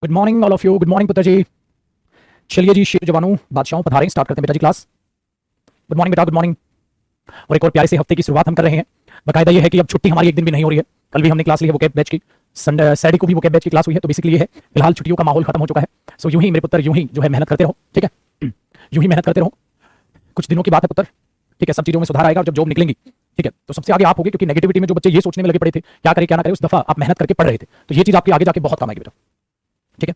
Good morning all of you. Good morning पुत्र जी। चलिए जी, शेर जवानों बादशाहों पधारें, स्टार्ट करते हैं बेटा जी क्लास। गुड मॉर्निंग बेटा, गुड मॉर्निंग। और एक और प्यारे से हफ्ते की शुरुआत हम कर रहे हैं। बकायदा ये है कि अब छुट्टी हमारी एक दिन भी नहीं हो रही है। कल भी हमने क्लास ली है वोकैब बैच की, संडे सैटरडे को भी वोकैब बैच की क्लास हुई है। तो बेसिकली ये है, फिलहाल छुट्टियों का माहौल खत्म हो चुका है। सो यूं ही मेरे पुत्र, यूं ही जो है मेहनत करते रहो, ठीक है। यूं ही मेहनत करते रहो, कुछ दिनों की बात है पुत्र, ठीक है। सब चीजों में सुधार आएगा और जब जॉब निकलेंगी, ठीक है, तो सबसे आगे आप होगे। क्योंकि नेगेटिविटी में जो बच्चे ये सोचने में लगे पड़े थे क्या करे क्या ना करे, उस दफा आप मेहनत करके पढ़ रहे थे, तो ये चीज आपके आगे जाके बहुत काम आएगी बेटा, ठीक है।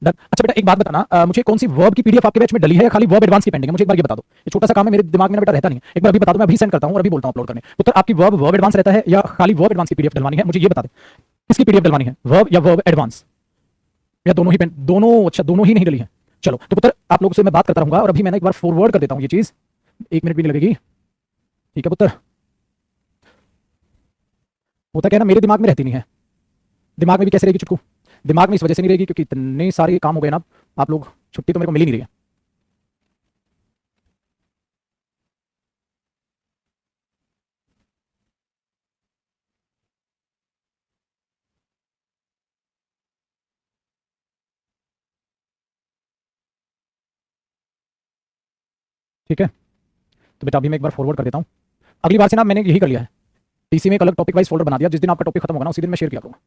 डन। अच्छा बेटा एक बात बताना, मुझे कौन सी वर्ब की पीडीएफ आपके बैच में डली है या खाली वर्ब एडवांस की पेंडिंग है, मुझे एक बार ये बता दो। ये छोटा सा काम है, मेरे दिमाग में ना बेटा रहता नहीं है। एक बार अभी बता दो, मैं अभी सेंड करता हूं और अभी बोलता हूं अपलोड करने। तो आपकी वर्ब एडवांस रहता है या खाली वर्ब एडवांस की पीडीएफ डलवानी है, मुझे ये बता दें। किसकी पीडीएफ डलवानी है, वर्ब या वर्ब एडवांस, या दोनों ही दोनों? अच्छा, दोनों ही नहीं डली है। चलो तो पुत्र आप लोगों से मैं बात करता रहूंगा और अभी मैंने एक बार फॉरवर्ड कर देता हूं ये चीज, 1 मिनट भी नहीं लगेगी, ठीक है पुत्र। होता क्या है ना, मेरे दिमाग में रहती नहीं है। दिमाग में भी कैसे रहेगी चुटकू? दिमाग में इस वजह से नहीं रहेगी क्योंकि इतने सारे काम हो गए ना, आप लोग, छुट्टी तो मेरे को मिल ही नहीं रही है। ठीक है, तो बेटा अभी मैं एक बार फॉरवर्ड कर देता हूँ। अगली बार से ना मैंने यही कर लिया है, टीसी में एक अलग टॉपिक वाइज फोल्डर बना दिया। जिस दिन आपका टॉपिक खत्म होगा ना, उसी दिन मैं शेयर किया करूंगा।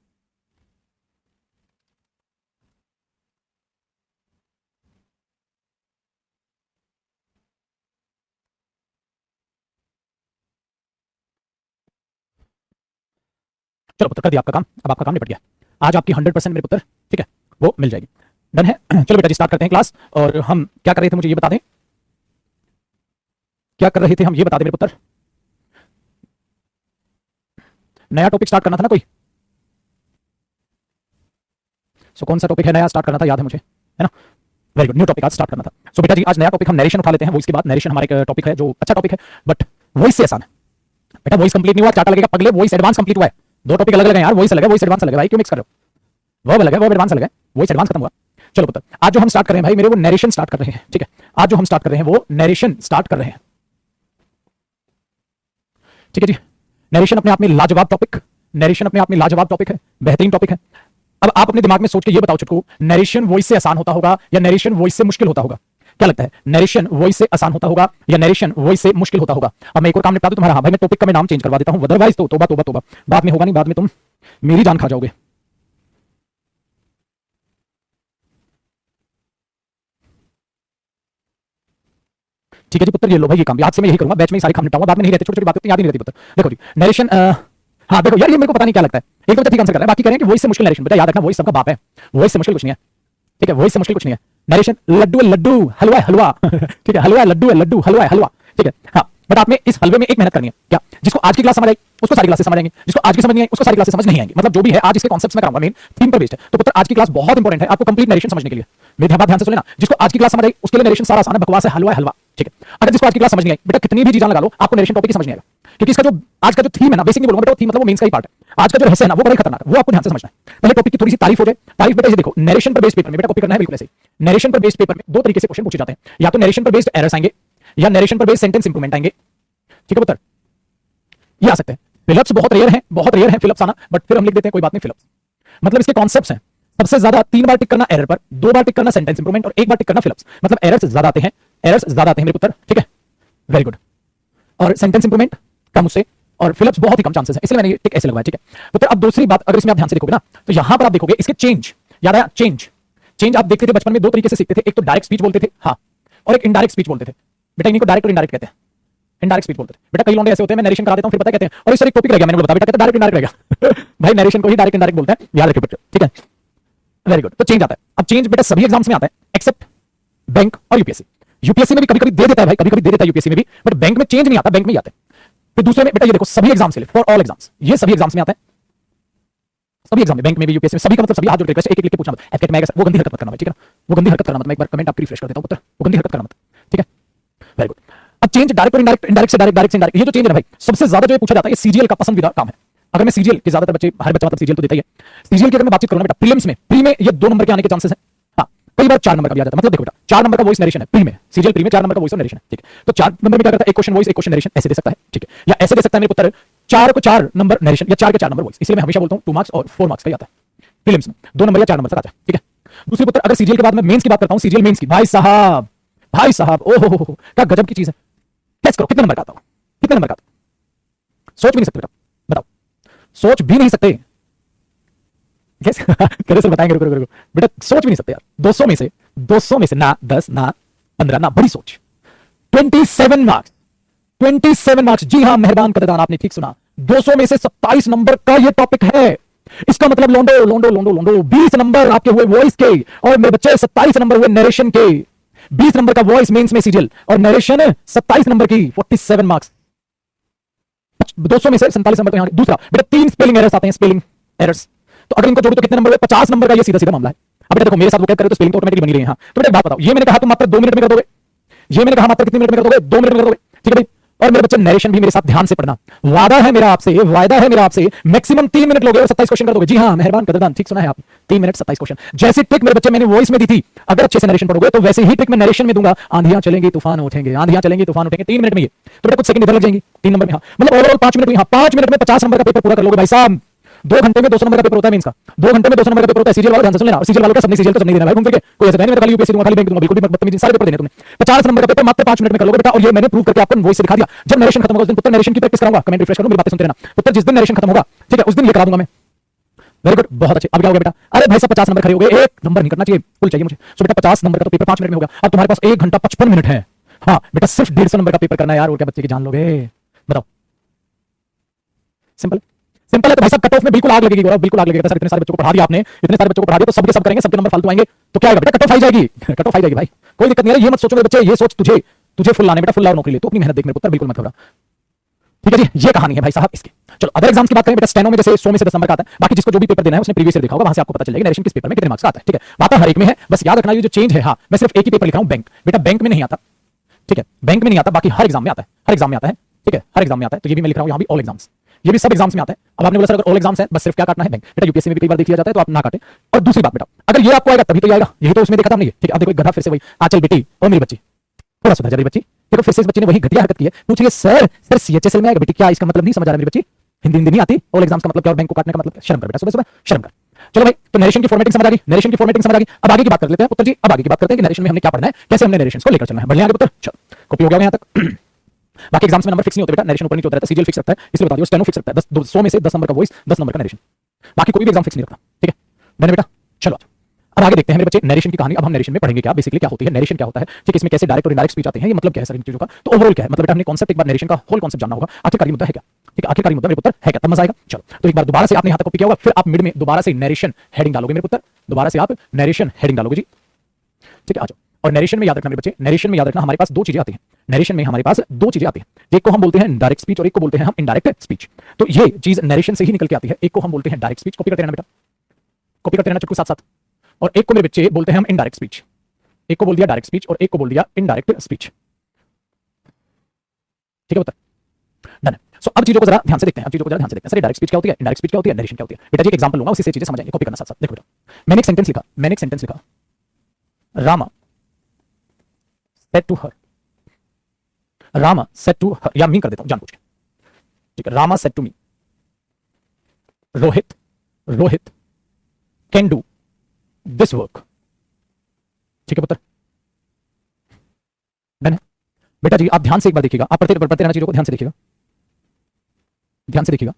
चलो पुत्र, कर दिया आपका काम, अब आपका काम निपट गया। आज आपकी 100% मेरे पुत्र, ठीक है, वो मिल जाएगी। डन है। चलो बेटा जी स्टार्ट करते हैं क्लास। और हम क्या कर रहे थे मुझे ये बता दें, क्या कर रहे थे हम ये बता दें मेरे पुत्र। नया टॉपिक स्टार्ट करना था ना कोई? सो कौन सा टॉपिक है नया स्टार्ट करना था, याद है मुझे, है ना? वेरी गुड, न्यू टॉपिक आज स्टार्ट करना था। सो बेटा जी आज नया टॉपिक हम नरेशन उठा लेते हैं। वॉइस के बाद नरेशन हमारा एक टॉपिक है जो अच्छा टॉपिक है, बट वॉइस से आसान है बेटा। वॉइस कंप्लीट नहीं हुआ, चाटा लगेगा पगले, वॉइस एडवांस कंप्लीट हुआ है। दो टॉपिक अलग अलग हैं यार, वॉइस अलग है, वॉइस एडवांस अलग है भाई, क्यों मिक्स कर रहे हो? वर्ब अलग है, वर्ब एडवांस अलग है, वॉइस एडवांस खत्म हुआ। चलो पुत्र, आज जो हम स्टार्ट कर रहे हैं भाई मेरे, वो नरेशन स्टार्ट कर रहे हैं, ठीक है। आज जो हम स्टार्ट कर रहे हैं वो नरेशन स्टार्ट कर रहे हैं, ठीक है जी। नरेशन अपने आप में लाजवाब टॉपिक, नरेशन अपने आप में लाजवाब टॉपिक है, बेहतरीन टॉपिक है। अब आप अपने दिमाग में सोच के ये बताओ चुटकू, नरेशन वॉइस से आसान होता होगा या नरेशन वॉइस से मुश्किल होता होगा? क्या लगता है, नरेशन वॉइस से आसान होता होगा या नरेशन वॉइस से मुश्किल होता होगा? अब मैं एक और काम निपटा दूं तुम्हारा। हाँ भाई, मैं टॉपिक का मैं नाम चेंज करवा देता हूं, अदरवाइज तो तोबा तोबा तोबा, बाद में होगा नहीं, बाद में तुम मेरी जान खा जाओगे। ठीक है जी पुत्र, ये लो भाई, ये काम आज से मैं यही करूंगा, बैच में ही सारे काम निपटाऊंगा, बाद में नहीं रहते, छोटी छोटी बातें याद नहीं रहती पुत्र। देखो जी नरेशन, हाँ देखो यार, ये मेरे को पता नहीं क्या लगता है, एक तो ठीक आंसर कर रहा है, बाकी कह रहे हैं कि वॉइस से मुश्किल नरेशन। बेटा याद रखना, वॉइस सबका बाप है, वॉइस से मुश्किल कुछ नहीं है, ठीक है। वॉइस से मुश्किल कुछ नहीं है। नरेशन लड्डू है लड्डू, हलवा है हलवा, ठीक है, हलवा है लड्डू है लड्डू, हलवा है हलवा, ठीक है। हाँ बट आपने इस हलवे में एक मेहनत करनी है क्या, जिसको आज की क्लास समझ आई उसको सारी क्लासेस समझ आएंगी, जिसको आज की समझ नहीं आई उसको सारी क्लासेस समझ नहीं आएंगी। मतलब जो भी है आज इसके कॉन्सेप्ट्स में कराऊंगा, मेन थीम पर बेस्ड है। तो पुत्र आज की क्लास बहुत इंपॉर्टेंट है आपको कंप्लीट नरेशन समझने के लिए। मेरी बात ध्यान से सुन लेना, जिसको आज की क्लास समझ आई उसके लिए नरेशन सारा आसान है, बकवास है, हलवा है हलवा, ठीक है। अगर जिसको आज की क्लास समझ नहीं आई, बेटा कितनी भी चीजें लगा लो, आपको नरेशन टॉपिक ही समझ नहीं आएगा। क्योंकि इसका जो आज का जो थीम है ना, बेसिक नहीं बोलूंगा बेटा, थीम मतलब वो मेंस का ही पार्ट है। आज का जो रहस्य है ना, वो बड़ा खतरनाक है, वो आपको ध्यान से समझना है। पहले टॉपिक की थोड़ी सी तारीफ हो जाए। तारीफ बेटा ये देखो, नरेशन पर बेस्ड पेपर में बेटा कॉपी करना है बिल्कुल ऐसे ही। नरेशन पर बेस्ड पेपर में दो तरीके से क्वेश्चन पूछे जाते हैं, या तो नरेशन पर बेस्ड एरर्स आएंगे या नरेशन पर बेस्ड सेंटेंस इंप्रूवमेंट आएंगे, ठीक है पुत्र, ये आ सकते हैं। फिलअप्स बहुत रेयर हैं, बहुत रेयर हैं फिलअप्स आना, बट फिर हम लिख देते हैं कोई बात नहीं फिलअप्स। मतलब इसके कॉन्सेप्ट्स हैं, सबसे ज्यादा 3 बार टिक करना एरर पर, 2 बार टिक करना सेंटेंस इंप्रूवमेंट और 1 बार टिक करना फिलअप्स। मतलब एरर्स ज्यादा आते हैं, एरर्स ज्यादा आते हैं मेरे पुत्र, ठीक है, वेरी गुड। और सेंटेंस इंप्रूवमेंट कम उससे, और फिलअप्स बहुत ही कम चांसेस है, इसलिए मैंने ये टिक ऐसे लगवाया, ठीक है पुत्र। अब दूसरी बात, अगर इसमें आप ध्यान से देखोगे ना, तो यहां पर आप देखोगे इसके चेंज, याद आया चेंज? चेंज आप देखते थे बचपन में, 2 तरीके से सीखते थे, एक तो डायरेक्ट स्पीच बोलते थे, हाँ, और एक इनडायरेक्ट स्पीच बोलते थे। बेटा इनको डायरेक्ट और इनडायरेक्ट कहते हैं, इनडायरेक्ट स्पीच बोलते थे बेटा। कई लौंडे ऐसे होते हैं, मैं नरेशन करा देता हूं फिर पता कहते हैं, और इस एक टॉपिक रह गया, मैंने बता बेटा कहते डायरेक्ट इनडायरेक्ट रह गया भाई नरेशन को ही डायरेक्ट इनडायरेक्ट बोलते हैं, याद रखिए बच्चों, ठीक है, वेरी गुड। तो चेंज आता है। अब चेंज बेटा सभी एग्जाम्स में आता है एक्सेप्ट बैंक और यूपीएससी। यूपीएससी में भी कभी कभी दे देता है भाई, कभी कभी दे देता है यूपीएससी में भी, बट बैंक में चेंज नहीं आता, बैंक में ही आता है। फिर दूसरे में बेटा ये देखो, सभी एग्जाम्स के लिए, फॉर ऑल एग्जाम्स, ये सभी एग्जाम्स में आता है, सभी एग्जाम में, बैंक में भी यूपीएससी में, सभी का मतलब सभी। हाथ जोड़ के रिक्वेस्ट, एक एक लिख के पूछना मत, एफकेट में आएगा, वो गंदी हरकत मत करना भाई, ठीक है ना, वो गंदी हरकत करना मत। मैं एक बार कमेंट आपकी रिफ्रेश कर देता हूं पुत्र, वो गंदी हरकत करना मत, ठीक है, वेरी गुड। अब चेंज डायरेक्ट और इनडायरेक्ट, इनडायरेक्ट से डायरेक्ट, डायरेक्ट से इनडायरेक्ट, ये जो चेंज है भाई सबसे ज्यादा जो पूछा जाता है, ये सीजीएल का पसंदीदा काम है। अगर मैं सीजीएल के ज्यादातर बच्चे, हर बच्चा मतलब सीजीएल तो देता ही है, सीजीएल की अगर मैं बातचीत करूं ना बेटा, प्रीलिम्स में, प्री में ये 2 नंबर के आने के चांसेस हैं, हाँ कई बार 4 नंबर का भी आ जाता है। मतलब देखो बेटा 4 नंबर का वॉइस नरेशन है प्री में, सीजीएल प्री में 4 नंबर का वॉइस और नरेशन है, ठीक है। तो 4 नंबर में क्या करता है, एक क्वेश्चन वॉइस एक क्वेश्चन नरेशन ऐसे दे सकता है, ठीक है, या ऐसे दे सकता है मेरे पुत्र 4 को 4 नंबर नरेशन या 4 के 4 नंबर वॉइस। इसलिए मैं हमेशा बोलता हूं 2 मार्क्स और 4 मार्क्स का ही आता है, प्रीलिम्स में 2 नंबर या 4 नंबर तक आ जाए, ठीक है। दूसरी पुत्र, अगर सीजीएल के बाद मैं मेंस की बात करता हूं, सीजीएल मेंस की, भाई साहब ओहो क्या गजब की चीज है। गेस करो कितने नंबर का आता होगा, कितने नंबर का आता? सोच भी नहीं सकते बेटा, बताओ, सोच भी नहीं सकते। गेस कैसे बताएंगे, रुको रुको रुको बेटा, सोच भी नहीं सकते यार। 200 में से ना 10 ना 15 ना, बड़ी सोच। 27 मार्क्स, 27 मार्क्स, जी हां मेहरबान कदरदान, आपने ठीक सुना। 200 में से 27 नंबर का ये टॉपिक है। इसका मतलब लोंडो लोंडो लोंडो लोंडो 20 नंबर आपके हुए वॉइस के, और मेरे बच्चे 27 नंबर हुए नरेशन के। 20 नंबर का वॉइस मेंस में सीरियल, और नरेशन 27 नंबर की, 47 मार्क्स। 200 में से 47 नंबर। यहां दूसरा बेटा, 3 स्पेलिंग एरर्स आते हैं, स्पेलिंग एरर्स, तो अगर इनको जोड़ो तो कितने नंबर हुए? 50 नंबर का ये सीधा सीधा मामला है। अब बेटा देखो, मेरे साथ वो क्या करे तो स्पेलिंग तो ऑटोमेटिकली बनी रही है। हाँ तो बेटा एक बात बताओ, ये मैंने कहा तुम मात्र 2 मिनट में कर दोगे, ये मैंने कहा मात्र कितने मिनट में कर दोगे? 2 मिनट में कर दोगे, ठीक है भाई। और मेरे बच्चे नरेशन भी मेरे साथ ध्यान से पढ़ना, वादा है मेरा आपसे, वादा है मेरा आपसे, मैक्सिमम 3 मिनट लोगे और 27 क्वेश्चन कर दोगे। जी हाँ मेहरबान कदरदान, ठीक सुना है आप, 3 मिनट 27 क्वेश्चन। जैसी ट्रिक मेरे बच्चे मैंने वॉइस में दी थी, अगर अच्छे से नरेशन पढ़ोगे तो वैसे ही ट्रिक मैं नरेशन में दूंगा। आंधियां चलेंगी तूफान उठेंगे, आंधियां चलेंगी तूफान उठेंगे, 3 मिनट में ये, तो बेटा कुछ सेकंड इधर लग जाएंगी 3 नंबर में। हाँ मतलब ओवरऑल 5 मिनट में, हाँ 5 मिनट में 50 नंबर का पेपर पूरा कर लोगे भाई साहब। 2 घंटे में 200 नंबर का पेपर होता है मेंस का, 2 घंटे में 200 नंबर का पेपर होता है। सीजीएल वालों ध्यान से सुन लेना, और सीजीएल वालों का सबने सीजीएल तो सब नहीं देना भाई, घूम फिर के कोई ऐसा नहीं खाली यूपीएससी दूंगा, खाली बैंक दूंगा, बिल्कुल भी बदतमीजी, सारे पेपर देने तुम्हें। 50 नंबर का पेपर मात्र 5 मिनट में कर लोगे बेटा, और ये मैंने प्रूव करके आपको वॉइस से दिखा दिया। जब नरेशन खत्म होगा उस दिन पुत्र नरेशन की प्रैक्टिस कराऊंगा, कमेंट रिफ्रेश करो, मेरी बातें सुनते रहना पुत्र, जिस दिन नरेशन खत्म होगा ठीक है उस दिन ये करा दूंगा मैं। वेरी गुड, बहुत अच्छे। अब क्या हो गया बेटा? अरे भाई साहब 50 नंबर खड़े हो गए, एक नंबर नहीं करना चाहिए, फुल चाहिए मुझे। सो बेटा 50 नंबर का तो पेपर 5 मिनट में हो गया। अब तुम्हारे पास 1 घंटा 55 मिनट है। हाँ बेटा सिर्फ 150 नंबर का पेपर करना है यार, और क्या बच्चे की जान लोगे? बताओ, सिंपल सिंपल है। तो भाई साहब कट ऑफ में बिल्कुल आग लगेगी गौरव, बिल्कुल आग लगेगी। सर इतने सारे बच्चों को पढ़ा दिया आपने, इतने सारे बच्चों को पढ़ा दिया, तो सबके सब करेंगे, सबके नंबर फालतू आएंगे तो क्या होगा बेटा? कट ऑफ आई जाएगी, कट ऑफ आई जाएगी भाई, कोई दिक्कत नहीं है। ये मत सोचो मेरे बच्चे, ये सोच तुझे तुझे फुल लाने बेटा, फुल लाओ नौकरी ले, तो अपनी मेहनत देख मेरे पुत्र, बिल्कुल मत घबरा, ठीक है जी। ये कहानी है भाई साहब इसकी। चलो अदर एग्जाम्स की बात करें बेटा, स्टेनो में जैसे 100 में से 10 नंबर का आता है, बाकी जिसको जो भी पेपर देना है उसने प्रीवियस ईयर देखा होगा, वहां से आपको पता चल जाएगा नरेशन किस पेपर में कितने मार्क्स का आता है, ठीक है। बात हर एक में है, बस याद रखना ये जो चेंज है, हाँ मैं सिर्फ एक ही पेपर लिख रहा हूं बैंक, बेटा बैंक में नहीं आता, ठीक है, बैंक में नहीं आता, बाकी हर एग्जाम में आता है, हर एग्जाम में आता है, ठीक है, हर एग्जाम में आता है। तो ये भी मैं लिख रहा हूं, यहां भी ऑल एग्जाम्स, ये भी सब एग्जाम्स में आता है। अब आपने बोला सर अगर ऑल एग्जाम्स है बस सिर्फ क्या काटना है बैंक, बेटा यूपीएससी में भी कई बार देख लिया जाता है तो आप ना काटे। और दूसरी बात बेटा, अगर ये आपको आएगा तभी तो ये आएगा, यही तो उसमें देखा था हमने, ठीक है। अब देखो एक गधा फिर से वही, आचल बेटी और मेरी बच्ची, थोड़ा सुधर जा मेरी बच्ची, देखो फिर से इस बच्ची ने वही घटिया हरकत की है, पूछ रही है सर सीएचएसएल में आएगा बेटी, क्या इसका मतलब नहीं समझ आ रहा मेरी बच्ची, हिंदी नहीं आती, ऑल एग्जाम्स का मतलब क्या और बैंक को काटने का मतलब? शर्म कर बेटा, सुबह सुबह शर्म कर। चलो भाई, तो नरेशन की फॉर्मेटिंग समझ आ गई, नरेशन की फॉर्मेटिंग समझ आ गई। अब आगे की बात कर लेते हैं पुत्र जी, अब आगे की बात करते हैं कि नरेशन में हमने क्या पढ़ना है, कैसे हमने नरेशन को लेकर चलना है। बढ़िया आगे पुत्र, चलो कॉपी हो गया यहाँ तक। बाकी एग्जाम्स में नंबर फिक्स नहीं होते बेटा, नरेशन ऊपर नीचे होता रहता है, सीजीएल फिक्स रखता है, इसलिए बता दियो, स्टेनो फिक्स रखता है, 200 में से 10 नंबर का वॉइस, 10 नंबर का नरेशन, बाकी कोई भी एग्जाम फिक्स नहीं रखता, ठीक है मैंने बेटा। चलो अब आगे देखते हैं मेरे बच्चे नरेशन की कहानी। अब हम नरेशन में पढ़ेंगे क्या, बेसिकली क्या होती है नरेशन, क्या होता है, ठीक है, इसमें कैसे डायरेक्ट और इनडायरेक्ट स्पीच आते हैं, ये मतलब क्या है सर इन चीजों का, तो ओवरऑल क्या है मतलब बेटा, हमने कॉन्सेप्ट एक बार नरेशन का होल कॉन्सेप्ट जानना होगा, आखिरकारी मुद्दा है क्या, ठीक है, आखिरकारी मुद्दा मेरे पुत्र है क्या, तब मजा आएगा। चलो तो एक बार दोबारा से आपने यहाँ तक कॉपी किया होगा, फिर आप मिड में दोबारा से नरेशन हेडिंग डालोगे मेरे पुत्र, दोबारा से आप नरेशन हेडिंग डालोगे जी, ठीक है। आ जाओ, और नरेशन में याद रखना मेरे बच्चे, नरेशन में याद रखना हमारे पास 2 चीजें आती हैं, नरेशन में हमारे पास 2 चीजें आती हैं, एक को हम बोलते हैं डायरेक्ट स्पीच और एक को बोलते हैं हम इनडायरेक्ट स्पीच। तो ये चीज नरेशन से ही निकल के आती है, एक को हम बोलते हैं डायरेक्ट स्पीच, कॉपी करते रहना बेटा, कॉपी करते रहना चुटकू साथ साथ, और एक को मेरे बच्चे बोलते हैं हम इनडायरेक्ट स्पीच, एक को बोल दिया डायरेक्ट स्पीच और एक को बोल दिया इनडायरेक्ट स्पीच, ठीक है पुत्र, डन। सो अब चीजों को जरा ध्यान से देखते हैं, अब चीजों को जरा ध्यान से देखते हैं। सर डायरेक्ट स्पीच क्या होती है, इनडायरेक्ट स्पीच क्या होती है, नरेशन क्या होती है? बेटा जी एक एग्जांपल लूंगा, उसी से चीजें समझ आएंगी, कॉपी करना साथ साथ। देखो बेटा, मैंने एक सेंटेंस लिखा, मैंने एक सेंटेंस लिखा, Rama said to her, Rama said to her, या मी कर देता हूं जानबूझ के, ठीक है, Rama said to me, Rohit Rohit can do this work, ठीक है पुत्र, डन है। बेटा जी आप ध्यान से एक बार देखिएगा, आप पढ़ते रहना चीजों को, ध्यान से देखिएगा, ध्यान से देखिएगा।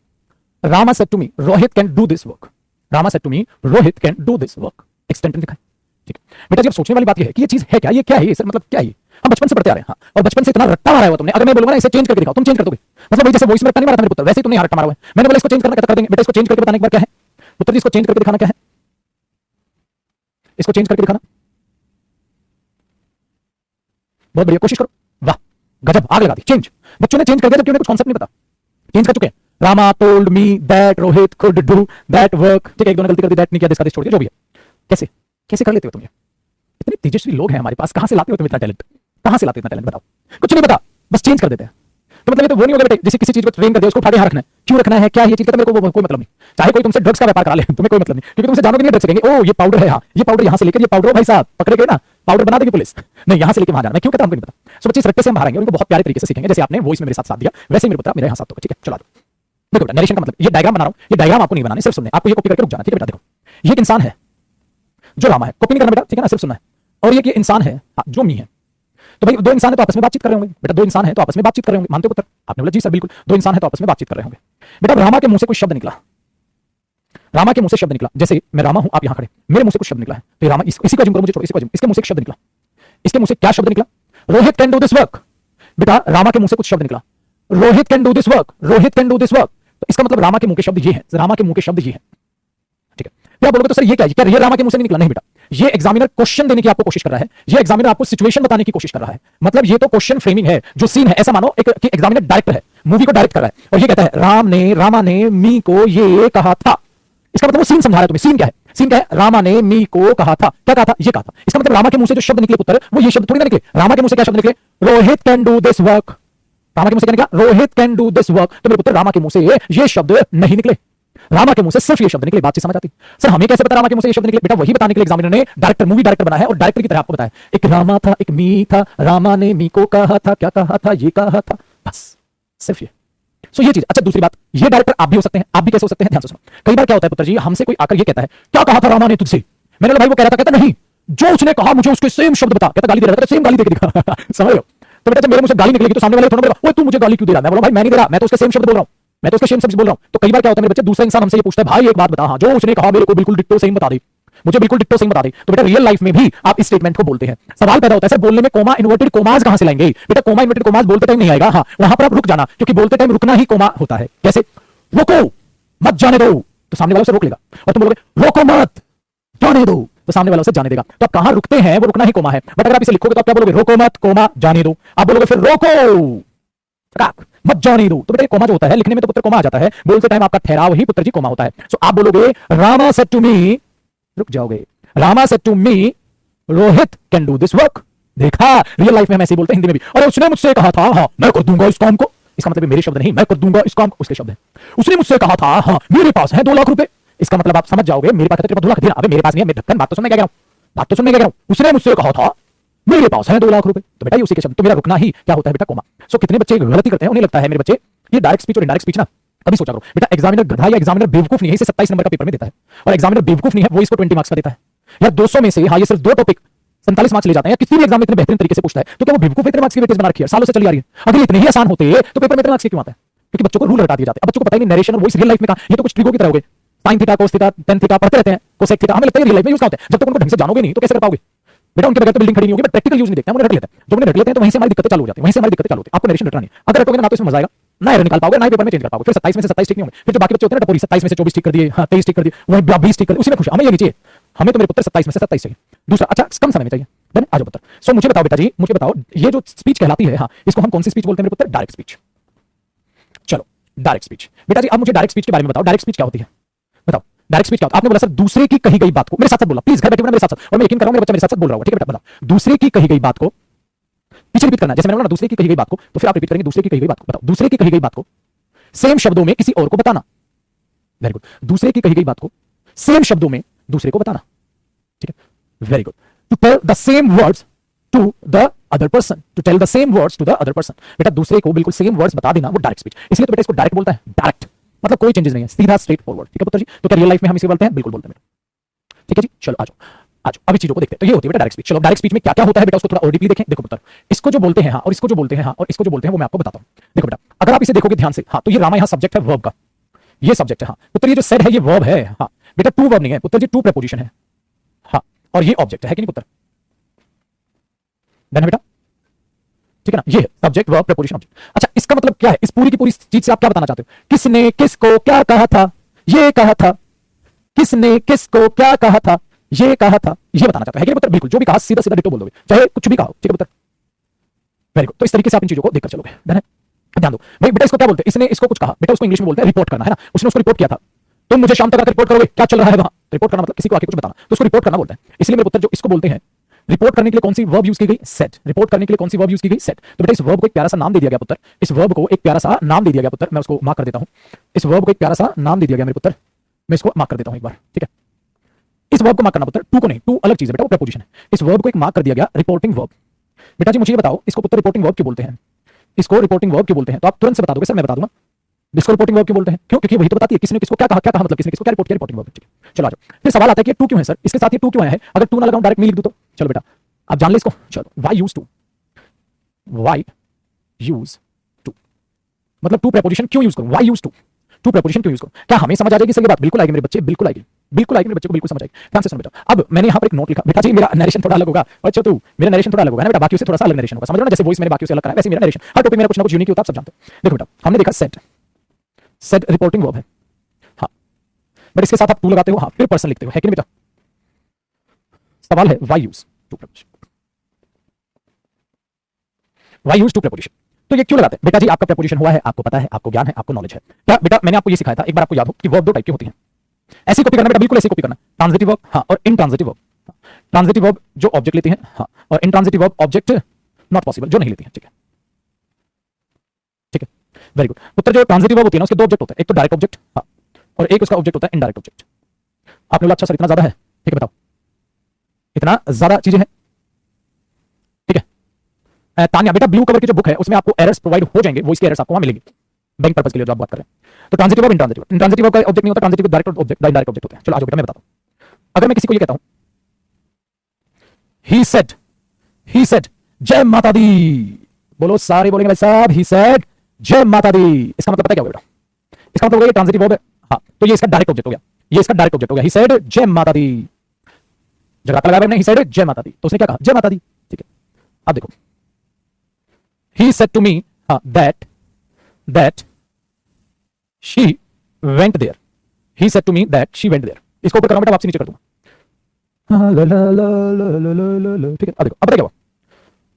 Rama said to me Rohit can do this work, Rama said to me Rohit can do this work, एक सेंटेंस लिखा है, ठीक है। बेटा जी अब सोचने वाली बात यह है कि ये चीज है क्या, ये क्या है, ये सर मतलब क्या है ये, हम बचपन से पढ़ते आ रहे हैं, हाँ, और बचपन से इतना रट्टा मारा हुआ तुमने, अगर मैं बोलूंगा ना इसे चेंज करके दिखाओ, तुम चेंज कर दोगे, मतलब जैसे वॉइस में रट्टा नहीं मारा था मेरे पुत्र, वैसे तुमने यहाँ रट्टा मारा हुआ है। मैंने बोला इसको चेंज करना कर देंगे, बेटा इसको चेंज करके बताने एक बार क्या है पुत्र जी, इसको चेंज करके दिखाना क्या है, इसको चेंज करके दिखाना, बहुत बढ़िया, कोशिश करो, वाह गजब, आग लगा दी, चेंज, बच्चों ने चेंज कर दिया जबकि उन्हें कुछ कॉन्सेप्ट नहीं पता, चेंज कर चुके हैं। Rama told me that Rohit could do that work, ठीक है, एक दो ने गलती कर दी, दैट नहीं किया, दिस का दिस छोड़ दिया, जो भी है। कैसे कैसे कर लेते हो तुम ये, इतने तेजस्वी लोग हैं हमारे पास, कहां से लाते हो तुम इतना टैलेंट, कहां से लाते हो इतना टैलेंट, बताओ, कुछ नहीं पता, बस चेंज कर देते हैं। तो मतलब ये तो वो नहीं होगा बेटे, जैसे किसी चीज को ट्रेन कर दिया, उसको उठा के यहाँ रखना है, क्यों रखना है, क्या ये चीज का मेरे को कोई मतलब नहीं, चाहे कोई तुमसे ड्रग्स का व्यापार करा ले, तुम्हें कोई मतलब नहीं, क्योंकि तुमसे जानोगे नहीं ड्रग्स करेंगे, ओ ये पाउडर है, हाँ ये पाउडर यहाँ से लेकर, ये पाउडर भाई साहब पकड़े गए ना, पाउडर बना देगी पुलिस, नहीं यहाँ से लेकर वहां जाना, मैं क्यों कहता हूं, हमको नहीं पता। सो बच्चे इस रट्टे से हम बाहर आएंगे, उनको बहुत प्यारे तरीके से सीखेंगे, जैसे आपने वॉइस में मेरे साथ दिया, वैसे मेरे पुत्र मेरे यहाँ साथ होगा, ठीक है। चलो देखो बेटा, नरेशन का मतलब, ये डायग्राम बना रहा हूं, ये डायग्राम आपको नहीं बनाने, सिर्फ सुनने, आपको ये कॉपी करके रुक जाना, ठीक है बेटा। देखो ये एक इंसान है जो रामा है, कॉपी नहीं करना बेटा, ठीक है ना, सिर्फ सुनना है। और ये इंसान है हाँ, जो मी है। तो भाई दो इंसान है तो आपस में बातचीत कर रहे होंगे बेटा, दो इंसान है तो आपस में बातचीत कर रहे होंगे, मानते हो पुत्र? आपने बोला जी सर बिल्कुल, दो इंसान है तो आपस में बातचीत कर रहे होंगे। बेटा रामा के मुंह से कुछ शब्द निकला, रामा के मुंह से शब्द निकला, जैसे मैं रामा हूं, आप यहां खड़े, मेरे मुंह से कुछ शब्द निकला है, तो रामा इसी को जिम करो, मुझे छोड़ो, इसके मुंह से एक शब्द निकला, इसके मुंह से क्या शब्द निकला? Rohit can do this work. बेटा रामा के मुंह से कुछ शब्द निकला, Rohit can do this work, Rohit can do this work. तो इसका मतलब रामा के मुंह के शब्द ये है, रामा के मुंह के शब्द ये है, ठीक है। क्या बोलोगे तो सर ये क्या है, ये रामा के मुंह से नहीं निकला? नहीं बेटा, ये एग्जामिनर क्वेश्चन देने की आपको कोशिश कर रहा है, ये एग्जामिनर आपको सिचुएशन बताने की कोशिश कर रहा है। मतलब ये तो क्वेश्चन फ्रेमिंग है, जो सीन है, ऐसा मानो एक कि एग्जामिनर डायरेक्टर है, मूवी को डायरेक्ट कर रामा है और ये कहता है रामा ने मी को ये कहा था। इसका मतलब वो सीन समझा रहा है तुम्हें। सीन क्या है? सीन क्या है? रामा ने मी को कहा था, क्या कहा था? ये कहा था। इसका मतलब रामा के मुंह से जो शब्द निकले पुत्र, वो ये शब्द थोड़ी ना निकले। रामा के मुंह से क्या शब्द निकले? Rohit can do this work. Rama के मुंह से क्या निकला? Rohit can do this work. तो मेरे पुत्र रामा के मुंह से ये शब्द नहीं निकले, रामा के मुंह से सिर्फ ये शब्द निकले। बात समझ आती? सर हमें कैसे पता रामा के मुंह से ये शब्द निकले? बेटा वही बताने के लिए एग्जामिनर ने डायरेक्टर, मूवी डायरेक्टर बनाया है और डायरेक्टर की तरह आपको बताया। एक रामा था, एक मी था, रामा ने मी को कहा था, क्या कहा था? ये कहा था, बस सिर्फ ये। सो ये चीज। अच्छा दूसरी बात, ये डायरेक्टर आप भी हो सकते हैं, आप भी कैसे हो सकते हैं? ध्यान से सुनो। कई बार क्या होता है पुत्र जी, हमसे कोई आकर ये कहता है क्या कहा था रामा ने तुझसे? मैंने बोला भाई वो कह रहा था, कहता नहीं जो उसने कहा मुझे उसके सेम शब्द बता। कहता गाली दे रहा था, सेम गाली देके दिखा। समझ रहे हो? तो बेटा जब मेरे मुंह से गाली निकलेगी तो सामने वाले थोड़ा बोलेगा ओए तू मुझे गाली क्यों दे रहा है? मैं बोला भाई मैं नहीं दे रहा, मैं तो उसके सेम शब्द बोल रहा हूं, मैं तो उसके सेम शब्द बोल रहा हूं। तो कई बार क्या होता है मेरे बच्चे, दूसरा इंसान हमसे ये पूछता है भाई एक बात बता, हाँ जो उसने कहा मेरे को बिल्कुल डिट्टो सेम बता दे, मुझे बिल्कुल डिट्टो सेम बता दे। तो बेटा रियल लाइफ में भी आप इस स्टेटमेंट को बोलते हैं। सवाल पैदा होता है सर बोलने में कोमा इन्वर्टेड कोमास कहां से लाएंगे? बेटा कोमा इन्वर्टेड कोमास बोलते टाइम नहीं आएगा, हाँ वहां पर आप रुक जाना, क्योंकि बोलते टाइम रुकना ही कोमा होता है। कैसे? रोको मत जाने दो, तो सामने वाला उसे रोक लेगा, और तुम बोलोगे रोको मत जाने दो, तो सामने वाला उसे जाने देगा। तो आप कहां रुकते हैं वो रुकना ही कोमा है। बट अगर आप इसे लिखोगे तो आप क्या बोलोगे? रोको मत कोमा जाने दो। आप बोलोगे फिर रोको मत जाने दो। तो बेटा कोमा जो होता है लिखने में तो पुत्र कोमा आ जाता है, बोलते टाइम आपका ठहराव ही पुत्र जी कोमा होता है। सो आप बोलोगे रामा सेड टू मी, रुक जाओगे, Rama said to me Rohit can do this work. देखा रियल लाइफ में हम ऐसे बोलते हैं, हिंदी में भी। अरे उसने मुझसे कहा था हाँ मैं कर दूंगा इस काम को। इसका मतलब मेरे शब्द नहीं, मैं कर दूंगा इस काम को, उसके शब्द है। उसने मुझसे कहा था हाँ मेरे पास है 2 लाख रुपए। इसका मतलब आप समझ जाओगे मेरे पास है 2 लाख देना। अबे मेरे पास नहीं है, मैं ढक्कन बात तो सुनने क्या कह रहा हूं, बात तो सुनने क्या कह रहा हूं। उसने मुझसे कहा था मेरे पास है 2 लाख रुपए। तो बेटा ये उसी के शब्द। तो मेरा रुकना ही क्या होता है बेटा? कोमा। सो कितने बच्चे गलती करते हैं, उन्हें लगता है मेरे बच्चे ये डायरेक्ट स्पीच और इनडायरेक्ट स्पीच ना कभी सोचा करो। बेटा एग्जामिनर गधा या एग्जामिनर बेवकूफ नहीं है, इसे 27 नंबर का पेपर में देता है, और एग्जामिनर बेवकूफ नहीं है वो इसको 20 मार्क्स का देता है। या 200 में से हाँ ये सिर्फ 2 टॉपिक 47 मार्क्स ले जाते हैं, किसी भी एग्जाम में इतने बेहतरीन तरीके से पूछता है, तो क्या वो बेवकूफ इतने मार्क्स की वेटेज बना रखी है, सालों से चली आ रही है। अगर इतने ही आसान होते तो पेपर में इतने मार्क्स क्यों आता है? क्योंकि बच्चों को रूल रटा दिए जाते हैं। अब बच्चों को पता ही नहीं नरेशन और वॉइस रियल लाइफ में का ये तो कुछ ट्रिको की तरह हो गए। Sine theta cos theta tan theta पढ़ते रहते हैं, कोसेक थीटा हमें लगता है रियल लाइफ में यूज होता है। जब तक उनको ढंग से जानोगे नहीं तो कैसे कर पाओगे? बेटा उनके बगैर तो बिल्डिंग खड़ी नहीं होगी। बट प्रैक्टिकल यूज नहीं देखते हैं, उन्हें रट लेते हैं। जब उन्हें रट लेते हैं तो वहीं से हमारी दिक्कतें चालू हो जाती है, वहीं से हमारी दिक्कतें चालू होती है। आपको नरेशन रटना नहीं, अगर रटोगे ना तो इसमें मजा आएगा, ना एरर निकाल पाओगे, ना पेपर में चेंज कर पाओगे। फिर 27 में से 27 ठीक नहीं होंगे, फिर जो बाकी बच्चे होते हैं ना टपोरी 27 में से 24 ठीक कर दिए, हाँ 23 ठीक कर दिए, वहीं 20 ठीक कर दिए, उसी में खुश। हमें ये नहीं चाहिए, हमें तो मेरे पुत्र 27 में से 27 चाहिए। दूसरा अच्छा कम समय में चाहिए। देन आ जाओ पुत्र। सो मुझे बताओ बेटा जी, मुझे बताओ ये जो स्पीच कहलाती है हाँ इसको हम कौन सी स्पीच बोलते हैं मेरे पुत्र? Direct speech. चलो डायरेक्ट स्पीच। बेटा जी अब मुझे डायरेक्ट स्पीच के बारे में बताओ, डायरेक्ट स्पीच क्या होती है? बताओ डायरेक्ट स्पीच क्या होता है? आपने बोला सर दूसरे की कही गई बात को, मेरे साथ साथ बोला प्लीज, घर बैठे मेरे साथ साथ, और मैं यकीन कर रहा हूं मेरा बच्चा मेरे साथ साथ बोल रहा होगा, ठीक है बेटा बताओ दूसरे की कही गई बात को पीछे रिपीट करना। जैसे मैंने बोला दूसरे की कही गई बात को, तो फिर आप रिपीट करेंगे दूसरे की कही गई बात को। बताओ दूसरे की कही गई बात को सेम शब्दों में किसी और को बताना। Very good. दूसरे की कही गई बात को सेम शब्दों में दूसरे को बताना, ठीक है very good. To tell the same words to the other person, to tell the same words to the other person. बेटा दूसरे को बिल्कुल सेम वर्ड्स बता देना, वो डायरेक्ट स्पीच। इसलिए तो बेटा इसको डायरेक्ट बोलता है, डायरेक्ट मतलब कोई चेंजेस नहीं है, सीधा स्ट्रेट फॉरवर्ड, ठीक है पुत्र जी। तो क्या रियल लाइफ में हम इसे बोलते हैं? बिल्कुल बोलते हैं, ठीक है जी। चलो आ जाओ अभी चीजों को देखते हैं। तो ये होती है बेटा डायरेक्ट स्पीच। चलो डायरेक्ट स्पीच में क्या क्या होता है बेटा उसको थोड़ा और डीपली देखें। देखो पुत्र इसको जो बोलते हैं हाँ और इसको जो बोलते हैं हाँ और इसको जो बोलते हैं वो मैं आपको बताता हूं। देखो बेटा अगर आप इसे देखोगे ध्यान से हाँ तो ये रामा यहाँ सब्जेक्ट है वर्ब का, ये सब्जेक्ट है हाँ पुत्र, ये जो सेड है ये वर्ब है हाँ बेटा, टू वर्ब नहीं है पुत्र जी, टू प्रेपोजिशन है हाँ, और ये ऑब्जेक्ट है कि नहीं पुत्र? देन बेटा ठीक है ना, ये सब्जेक्ट वर्ब प्रेपोजिशन ऑब्जेक्ट। अच्छा इसका मतलब क्या है? इस पूरी की पूरी चीज से आप क्या बताना चाहते हो? किसने किसको क्या कहा था, ये कहा था, किसने किसको क्या कहा था, ये कहा था, ये बताना चाहता है कि पुत्र? बिल्कुल, जो भी कहा सीधा सीधा डिटो बोल दोगे, चाहे कुछ भी कहो, ठीक है पुत्र? Very good. तो इस तरीके से आप इन चीजों को देखकर चलोगे। डन है? ध्यान दो भाई बेटा इसको क्या बोलते हैं? इसने इसको कुछ कहा बेटा, उसको इंग्लिश में बोलते हैं रिपोर्ट करना, है ना? उसने उसको रिपोर्ट किया था, तुम मुझे शाम तक आकर रिपोर्ट करोगे क्या चल रहा है वहां? रिपोर्ट करना मतलब किसी को आके कुछ बताना, तो उसको रिपोर्ट करना बोलते हैं। इसलिए मेरे पुत्र जो इसको बोलते हैं रिपोर्ट करने के लिए कौन सी वर्ब यूज की गई? सेट। रिपोर्ट करने के लिए कौन सी वर्ब यूज की गई? सेट। तो बेटा इस वर्ब को एक प्यारा सा नाम दे दिया गया पुत्र, इस वर्ब को एक प्यारा सा नाम दे दिया गया पुत्र, मैं उसको मार्क कर देता हूं। इस वर्ब को एक प्यारा सा नाम दे दिया गया मेरे पुत्र, मैं इसको मार्क कर देता हूं एक बार, ठीक है? इस वर्ब को मार्क करना पुत्र, टू को नहीं, टू अलग चीज है बेटा, वो प्रेपोजिशन है। इस वर्ब को एक मार्क कर दिया गया रिपोर्टिंग वर्ब। बेटा जी मुझे ये बताओ इसको पुत्र रिपोर्टिंग वर्ब क्यों बोलते हैं? इसको रिपोर्टिंग वर्ब क्यों बोलते हैं? तो आप तुरंत से बता दोगे सर मैं बता दूंगा। जिसको रिपोर्टिंग वर्ब क्यों बोलते हैं? क्यों? क्योंकि वही तो बताती है किसने किसको क्या कहा मतलब किसने किसको क्या रिपोर्ट किया, रिपोर्टिंग वर्ब। ठीक है, चलो आ जाओ। फिर सवाल आता है कि टू क्यों है सर, इसके साथ ये टू क्यों आया है? अगर टू ना लगाऊं डायरेक्ट मी लिख दूं तो? चलो बेटा आप जान ले इसको। चलो why use to, why use to मतलब टू प्रेपोजिशन क्यों यूज करूं? वाई यूज टू प्रेपोजिशन क्यों यूज करूं? क्या हमें समझ आ जाएगी सर ये बात? बिल्कुल आएगी मेरे बच्चे, बिल्कुल आएगी, बिल्कुल आएगी मेरे बच्चे को, बिल्कुल समझ आएगी। ध्यान से सुनो बेटा। अब मैंने यहाँ पर एक नोट लिखा बेटा जी, मेरा नरेशन थोड़ा अलग होगा। अच्छा तू मेरा नरेशन थोड़ा अलग होगा ना बेटा, बाकियों से थोड़ा सा अलग नरेशन होगा, समझ लो ना, जैसे वॉइस मैंने बाकियों से अलग करा है वैसे मेरा नरेशन, हर टॉपिक मेरा कुछ ना कुछ यूनिक होता है, आप सब जानते हो। देखो बेटा हमने देखा सेट, सेट रिपोर्टिंग वर्ब है, हाँ, बट इसके साथ आप टू लगाते हो, हाँ, फिर पर्सन लिखते हो, है कि नहीं बेटा? सवाल है why use to preposition, why use to preposition, तो ये क्यों लगाते हैं बेटा जी? आपका प्रेपोजिशन हुआ है, आपको पता है, आपको ज्ञान है, आपको नॉलेज है। क्या बेटा मैंने आपको ये सिखाया था, एक बार आपको याद हो कि वर्ब दो टाइप की होती है, ऐसी कॉपी करना बेटा, बिल्कुल ऐसी कॉपी करना, ट्रांजिटिव वर्ब हाँ और इनट्रांजिटिव वर्ब। ट्रांजिटिव वर्ब जो ऑब्जेक्ट लेती है, हाँ, और intransitive verb object not possible जो नहीं लेती है। ठीक है, ठीक है, वेरी गुड पुत्र। जो ट्रांजिटिव वर्ब होती है ना उसके दो ऑब्जेक्ट होते हैं, एक तो डायरेक्ट ऑब्जेक्ट, हाँ, और एक उसका ऑब्जेक्ट होता है इनडायरेक्ट ऑब्जेक्ट। आपने बोला अच्छा सर इतना ज्यादा है, ठीक है बताओ इतना ज्यादा चीजें हैं, ठीक है। तान्या बेटा ब्लू कवर की जो बुक है उसमें आपको एरर्स प्रोवाइड हो जाएंगे, वॉइस के एरर्स आपको वहां मिलेंगे बैंक पर्पस के लिए जो आप बात कर रहे हैं। तो transitive verb intransitive, intransitive verb का ऑब्जेक्ट नहीं होता, transitive direct object, direct object होते हैं। चलो आ जाओ बेटा मैं बताता हूं। अगर मैं किसी को ये कहता हूं ही सेड जय माता दी, बोलो सारे बोलेंगे भाई साहब ही सेड जय माता दी, इसका मतलब पता क्या होगा बेटा? इसका मतलब होगा ये ट्रांजिटिव वर्ब है, हाँ, तो ये इसका डायरेक्ट ऑब्जेक्ट हो गया, ये इसका डायरेक्ट ऑब्जेक्ट हो गया। ही सेड जय माता दी, जगह लगाया मैंने, ही सेड जय माता दी, तो उसने क्या कहा? जय माता दी। ठीक है, अब देखो he said to me that she went there, he said to me that she went there, इसको ऊपर करो बेटा, वापसी नीचे कर दूंगा। ठीक है, अब देखो अब पता क्या हुआ?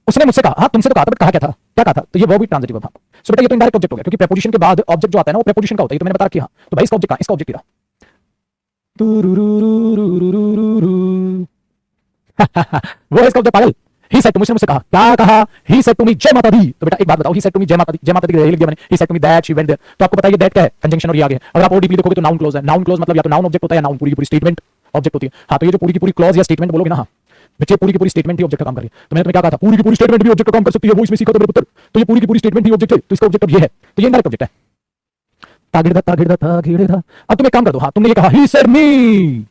उसने मुझसे कहा, हाँ तुमसे तो कहा था, बट कहा क्या था? क्या कहा था? तो ये वर्ब भी ट्रांजिटिव वर्ब था। सो बेटा ये तो इनडायरेक्ट ऑब्जेक्ट हो गया, क्योंकि प्रेपोजिशन के बाद ऑब्जेक्ट जो आता है ना वो प्रेपोजिशन का होता है, ये तो मैंने बता रखी है। हाँ, तो भाई इसका ऑब्जेक्ट कहां? इसका ऑब्जेक्ट रहा वो है इसका ऑब्जेक्ट पागल। ही सेड टू, मुझसे कहा, क्या कहा? ही सेड टू मी जय माता दी। तो बेटा एक बात बताओ, ही सेड टू मी जय माता दी, जय माता दी लिख दिया मैंने, he said to me that she went there, तो आपको पता है ये दैट क्या है? कंजंक्शन और ये आ गया। अगर आप और डीपली देखोगे तो नाउन क्लॉज है, नाउन क्लॉज मतलब या तो नाउन ऑब्जेक्ट होता है या नाउन पूरी की पूरी स्टेटमेंट ऑब्जेक्ट होती है। हाँ, तो ये जो पूरी की पूरी क्लॉज या स्टेटमेंट बोलोगे ना, हाँ बच्चे पूरी की पूरी स्टेटमेंट ही ऑब्जेक्ट का काम कर रही है। तो मैंने तुम्हें क्या कहा था? पूरी की पूरी स्टेटमेंट भी ऑब्जेक्ट का काम कर सकती है, वॉइस में सीखा तो मेरे पुत्र। तो ये पूरी की पूरी स्टेटमेंट ही ऑब्जेक्ट है, तो इसका ऑब्जेक्ट अब ये है, तो ये इनडायरेक्ट ऑब्जेक्ट है। अब तुम एक काम कर दो, हाँ तुमने ये कहा ही सेड मी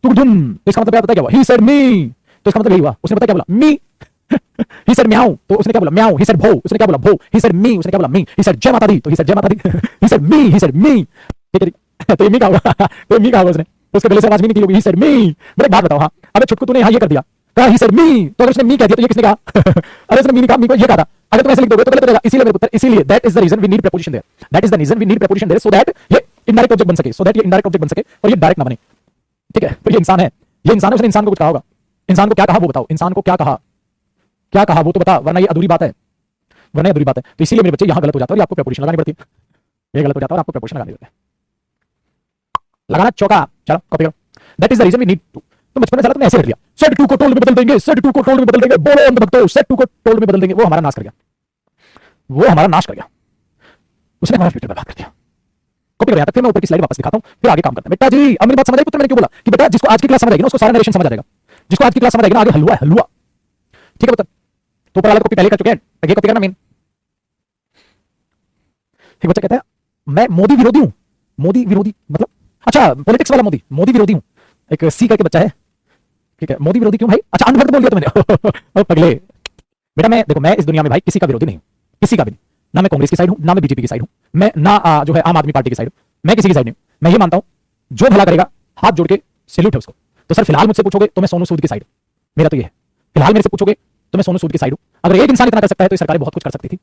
तुगधुम, तो इसका मतलब क्या पता क्या हुआ? ही सेड मी, तो इसका मतलब यही हुआ, उसने पता क्या बोला? मी ही सेड म्याऊ, तो उसने क्या बोला? म्याऊ। ही सेड भो, उसने क्या बोला? भो। ही सेड मी, उसने क्या बोला? मी। ही सेड जय माता दी, तो ही सेड जय माता दी। He said me, he said मी, ठीक है, तो ये मी का होगा, तो ये मी का होगा उसने, तो उसके पहले से आवाज भी निकली होगी, ही सेड मी। बड़े बात बताओ, हाँ अबे छुटकू तूने यहाँ ये कर दिया, कहा ही सेड मी, तो अगर उसने मी कह दिया तो ये किसने कहा? अरे उसने मी नहीं कहा, मी को ये कहा था। अगर तुम ऐसे लिख दोगे तो गलत हो जाएगा, इसीलिए मेरे पुत्र, इसीलिए that is the reason we need preposition there, that is the reason we need preposition there, so that ये इनडायरेक्ट ऑब्जेक्ट बन सके, सो दैट ये इनडायरेक्ट ऑब्जेक्ट बन सके और ये डायरेक्ट ना बने। ठीक है, तो ये इंसान है, ये इंसान है, उसने इंसान को कुछ कहा होगा, इंसान को क्या कहा वो बताओ, इंसान को क्या कहा, क्या कहा वो तो बता, वरना ये अधूरी बात है, वरना अधूरी बात है। तो इसीलिए मेरे बच्चे यहां गलत हो जाता है और आपको प्रीपोजिशन लगानी पड़ती है, ये गलत हो जाता है और आपको प्रीपोजिशन लगानी पड़ती है, लगाना चौका। चलो कॉपी करो, that is the reason we need to. तो बचपन में साला तुमने ऐसे कर दिया, सेड टू को टोल्ड में बदल देंगे, सेड टू को टोल्ड में बदल देंगे, बोलो अंध भक्तों सेड टू को टोल्ड में बदल देंगे, वो हमारा नाश कर गया, वो हमारा नाश कर गया, उसने हमारा फ्यूचर बर्बाद कर दिया। कॉपी करो, यहां तक, फिर मैं ऊपर की स्लाइड वापस दिखाता हूं, फिर आगे काम करते हैं। बेटा जी अब मेरी बात समझ आई पुत्र? मैंने क्यों बोला कि बेटा जिसको आज की क्लास समझ आएगी ना उसको सारा नरेशन समझ आ जाएगा, जिसको आज की क्लास समझ आएगी ना आगे हलवा है, हलवा। ठीक है पुत्र, तो ऊपर वाला कॉपी पहले कर चुके हैं, ये कॉपी करना मेन। एक बच्चा कहता है मैं मोदी विरोधी हूं, मोदी विरोधी मतलब अच्छा पॉलिटिक्स वाला मोदी, मोदी विरोधी हूं, एक सी करके बच्चा है, ठीक है, मोदी विरोधी क्यों भाई? अच्छा अनभक्त बोल दिया तुमने पगले। बेटा मैं देखो, मैं इस दुनिया में भाई किसी का विरोधी नहीं हूं, किसी का भी नहीं, ना मैं कांग्रेस की साइड हूं, ना मैं बीजेपी की साइड हूं, मैं ना जो है आम आदमी पार्टी की साइड हूं, मैं किसी की साइड नहीं हूं। मैं ये मानता हूं जो भला करेगा हाथ जोड़ के सैल्यूट है उसको। तो सर फिलहाल मुझसे पूछोगे तो मैं सोनू सूद की साइड, मेरा तो ये है, फिलहाल मेरे से पूछोगे तो मैं सोनू सूद की साइड हूं। अगर एक इंसान इतना कर सकता है तो सरकार बहुत कुछ कर सकती थी,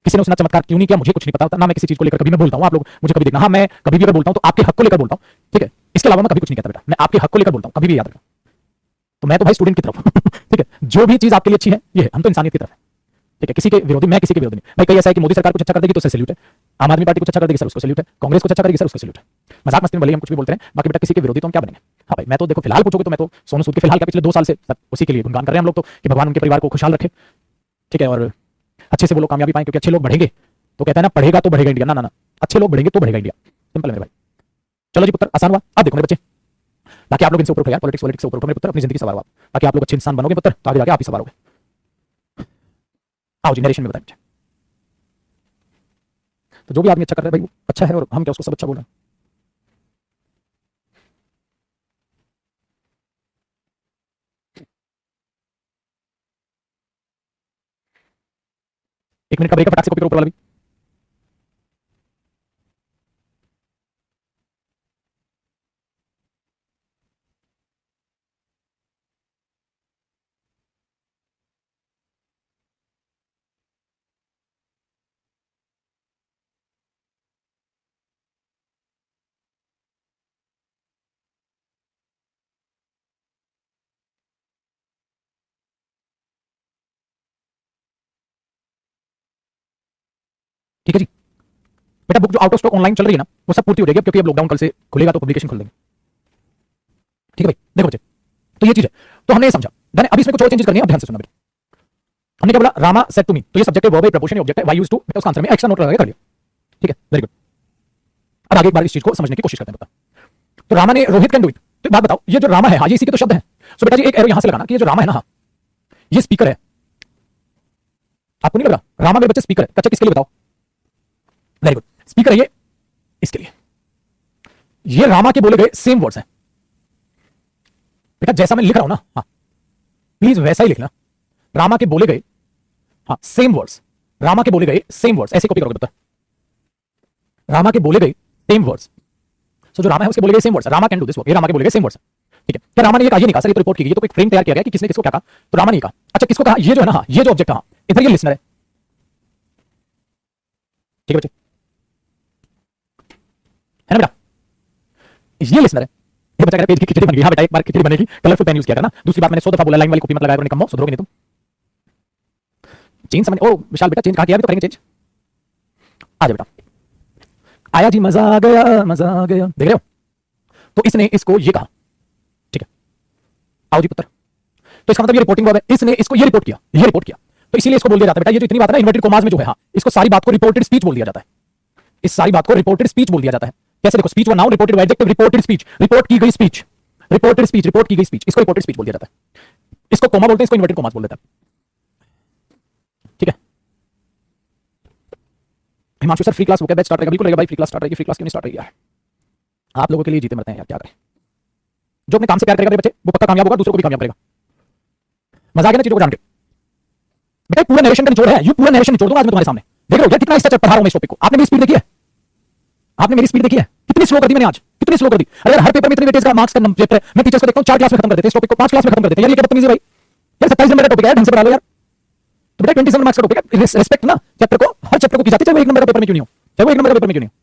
किसी ने उसने चमत्कार क्यों नहीं किया मुझे कुछ नहीं पता होता, ना मैं किसी चीज को लेकर कभी मैं बोलता हूं, आप लोग मुझे कभी देखना, हाँ मैं कभी भी अगर बोलता हूं तो आपके हक को लेकर बोलता हूं, ठीक है, इसके अलावा मैं कभी कुछ नहीं कहता बेटा, मैं आपके हक को लेकर बोलता हूं, कभी भी याद रखना। तो मैं तो भाई स्टूडेंट की तरफ ठीक है, जो भी चीज आपके लिए अच्छी है ये है, हम तो इंसानियत की तरफ है, ठीक है, किसी के विरोधी, मैं किसी के विरोधी नहीं भाई। कई ऐसा है कि मोदी सरकार कुछ अच्छा कर देगी तो सैल्यूट है, आम आदमी पार्टी कुछ अच्छा कर देगी सर उसको सैल्यूट है, कांग्रेस कुछ अच्छा करेगी सर उसको सैल्यूट है, मजाक मस्ती में भले हम कुछ भी बोलते हैं, बाकी बेटा किसी के विरोधी तो हम क्या बनेंगे? हाँ भाई मैं तो देखो फिलहाल पूछोगे तो मैं तो सोनू सूद के फिलहाल का पिछले 2 साल से उसी के लिए गुणगान कर रहे हैं हम लोग तो, कि भगवान उनके परिवार को खुशहाल रखे, ठीक है, और अच्छे से वो लोग कामयाबी पाएं, क्योंकि अच्छे लोग बढ़ेंगे तो कहता है ना पढ़ेगा तो बढ़ेगा इंडिया, ना ना ना, अच्छे लोग बढ़ेंगे तो बढ़ेगा इंडिया, सिंपल है मेरे भाई। चलो जी पुत्र आसान हुआ। अब देखो मेरे बच्चे, ताकि आप लोग इनसे ऊपर उठो यार, पॉलिटिक्स पॉलिटिक्स से ऊपर उठो मेरे पुत्र, अपनी जिंदगी सवार हो आप, ताकि आप लोग अच्छे इंसान बनोगे पुत्र, तो आगे जाके आप ही सवार होगे। आओ जी नरेशन में बताइए। तो जो भी आदमी अच्छा कर रहा है भाई वो अच्छा है, और हम क्या उसको सब अच्छा बोल रहे हैं। एक मिनट का ब्रेक, फटाक से कॉपी करो ऊपर वाला भी। ठीक है जी। बेटा बुक जो आउट ऑफ स्टॉक ऑनलाइन चल रही है ना, वो सब पूर्ति हो जाएगी अब, क्योंकि अब लॉकडाउन कल से खुलेगा तो पब्लिकेशन खोल देंगे। ठीक है भाई, देखो बच्चे, तो ये चीज है, तो हमने ये समझा। देन अभी इसमें कुछ और चेंजेस करनी है, अब ध्यान से सुनना बेटा। हमने क्या बोला, रामा सेड टू मी, तो ये सब्जेक्ट है, वर्ब है, प्रपोशन है, ऑब्जेक्ट है, वाई यूज्ड टू, उसका आंसर में एक्स्ट्रा नोट लगा के कर लिया। ठीक है, वेरी गुड। अब आगे एक बार इस चीज को समझने की कोशिश करते हैं बता। तो रामा ने रोहित कैन डू इट, तो एक बात बताओ, ये जो रामा है, हाँ ये इसी के तो शब्द है। सो बेटा जी एक एरो यहां से लगाना कि ये जो रामा है ना, हाँ ये स्पीकर है। आपको नहीं लग रहा रामा मेरे बच्चे स्पीकर है? अच्छा किसके लिए बताओ? वेरी गुड, स्पीकर है ये इसके लिए। ये रामा के बोले गए सेम वर्ड्स हैं बेटा, जैसा मैं लिख रहा हूं ना, हाँ प्लीज वैसा ही लिखना। रामा के बोले गए, हाँ सेम वर्ड्स, रामा के बोले गए सेम वर्ड्स, ऐसे कॉपी करोगे बता। रामा के बोले गए सेम वर्ड्स, सो जो रामा है उसके बोले गए same words, Rama can do this work, ये रामा के बोले गए सेम वर्ड्स। ठीक है, क्या रामा ने ये कहा? ये नहीं कहा सर, ये तो रिपोर्ट की गई, ये तो कोई फ्रेम तैयार किया गया कि किसने किसको क्या कहा, तो रामा ने कहा। अच्छा किसको कहा? ये जो है ना, हाँ ये जो ऑब्जेक्ट, हाँ इधर ये लिसनर है। ठीक है बच्चे, है ना बेटा, ये लिसनर है। ये बच्चा कह रहा है पेज की खिचड़ी बन गई। हाँ बेटा, एक बार खिचड़ी बनेगी कलरफुल पेन यूज किया करना। दूसरी बात मैंने 100 दफा बोला लाइन वाली कॉपी मत लगाया करो, निकम्मो, सुधरोगे नहीं तुम। चेंज समझ, ओ विशाल बेटा चेंज कहा किया, अभी तो करेंगे चेंज। आ जाओ बेटा, आया जी, मजा आ गया, मजा आ गया, देख रहे हो? तो इसने इसको ये कहा, ठीक है, आओ जी पुत्र। तो इसका मतलब ये रिपोर्टिंग वर्ब है, इसने इसको ये रिपोर्ट किया, ये रिपोर्ट किया, तो इसीलिए इसको बोल दिया जाता है बेटा, ये जो इतनी बात है ना इन्वर्टेड कॉमास में जो है, हाँ इसको सारी बात को रिपोर्टेड स्पीच बोल दिया जाता है। इस सारी बात को रिपोर्टेड स्पीच बोल दिया जाता है। कैसे? देखो, स्पीच व noun, reported adjective, reported speech, report की गई स्पीच, रिपोर्टेड स्पीच, रिपोर्ट की गई स्पीच, इसको रिपोर्टेड स्पीच बोल दिया जाता है। इसको कोमा बोलते हैं, इसको इन्वर्टेड कॉमास बोल देता है। ठीक है, हिमांशु सर फ्री क्लास हो गया, बैच स्टार्ट रहेगा, बिल्कुल रहेगा भाई, फ्री क्लास स्टार्ट रहेगी। फ्री क्लास क्यों नहीं स्टार्ट रहेगी यार? आप लोगों के लिए जीते मरते हैं यार, क्या करें। जो अपने काम से प्यार करेगा मेरे बच्चे, वो पक्का कामयाब होगा, दूसरों को भी कामयाब करेगा। मजा आ गया ना चीजों को जान के? बेटा पूरा नरेशन का निचोड़ है, ये पूरा नरेशन निचोड़ दूंगा आज मैं तुम्हारे सामने। देख रहे हो कितना स्ट्रक्चर पढ़ा रहा हूं मैं इस टॉपिक को। आपने मेरी स्पीड देखी है? आपने मेरी स्पीड देखी है? कितनी स्लो कर दी मैंने आज, कितनी स्लो कर दी। अरे हर पेपर में इतने वेटेज का मार्क्स का पेपर है, मैं टीचर्स को देखता हूं 4 क्लास में खत्म कर देते हैं इस टॉपिक को, 5 क्लास में खत्म कर देते हैं यार। ये क्या बदतमीजी है भाई यार। 27 नंबर का टॉपिक है, ढंग से पढ़ा लो यार। तो बेटा 27 मार्क्स का टॉपिक है, रिस्पेक्ट ना चैप्टर को, हर चैप्टर को की जाती है, चाहे वो 1 नंबर का पेपर में क्यों नहीं हो, चाहे वो 1 नंबर का पेपर में क्यों नहीं हो।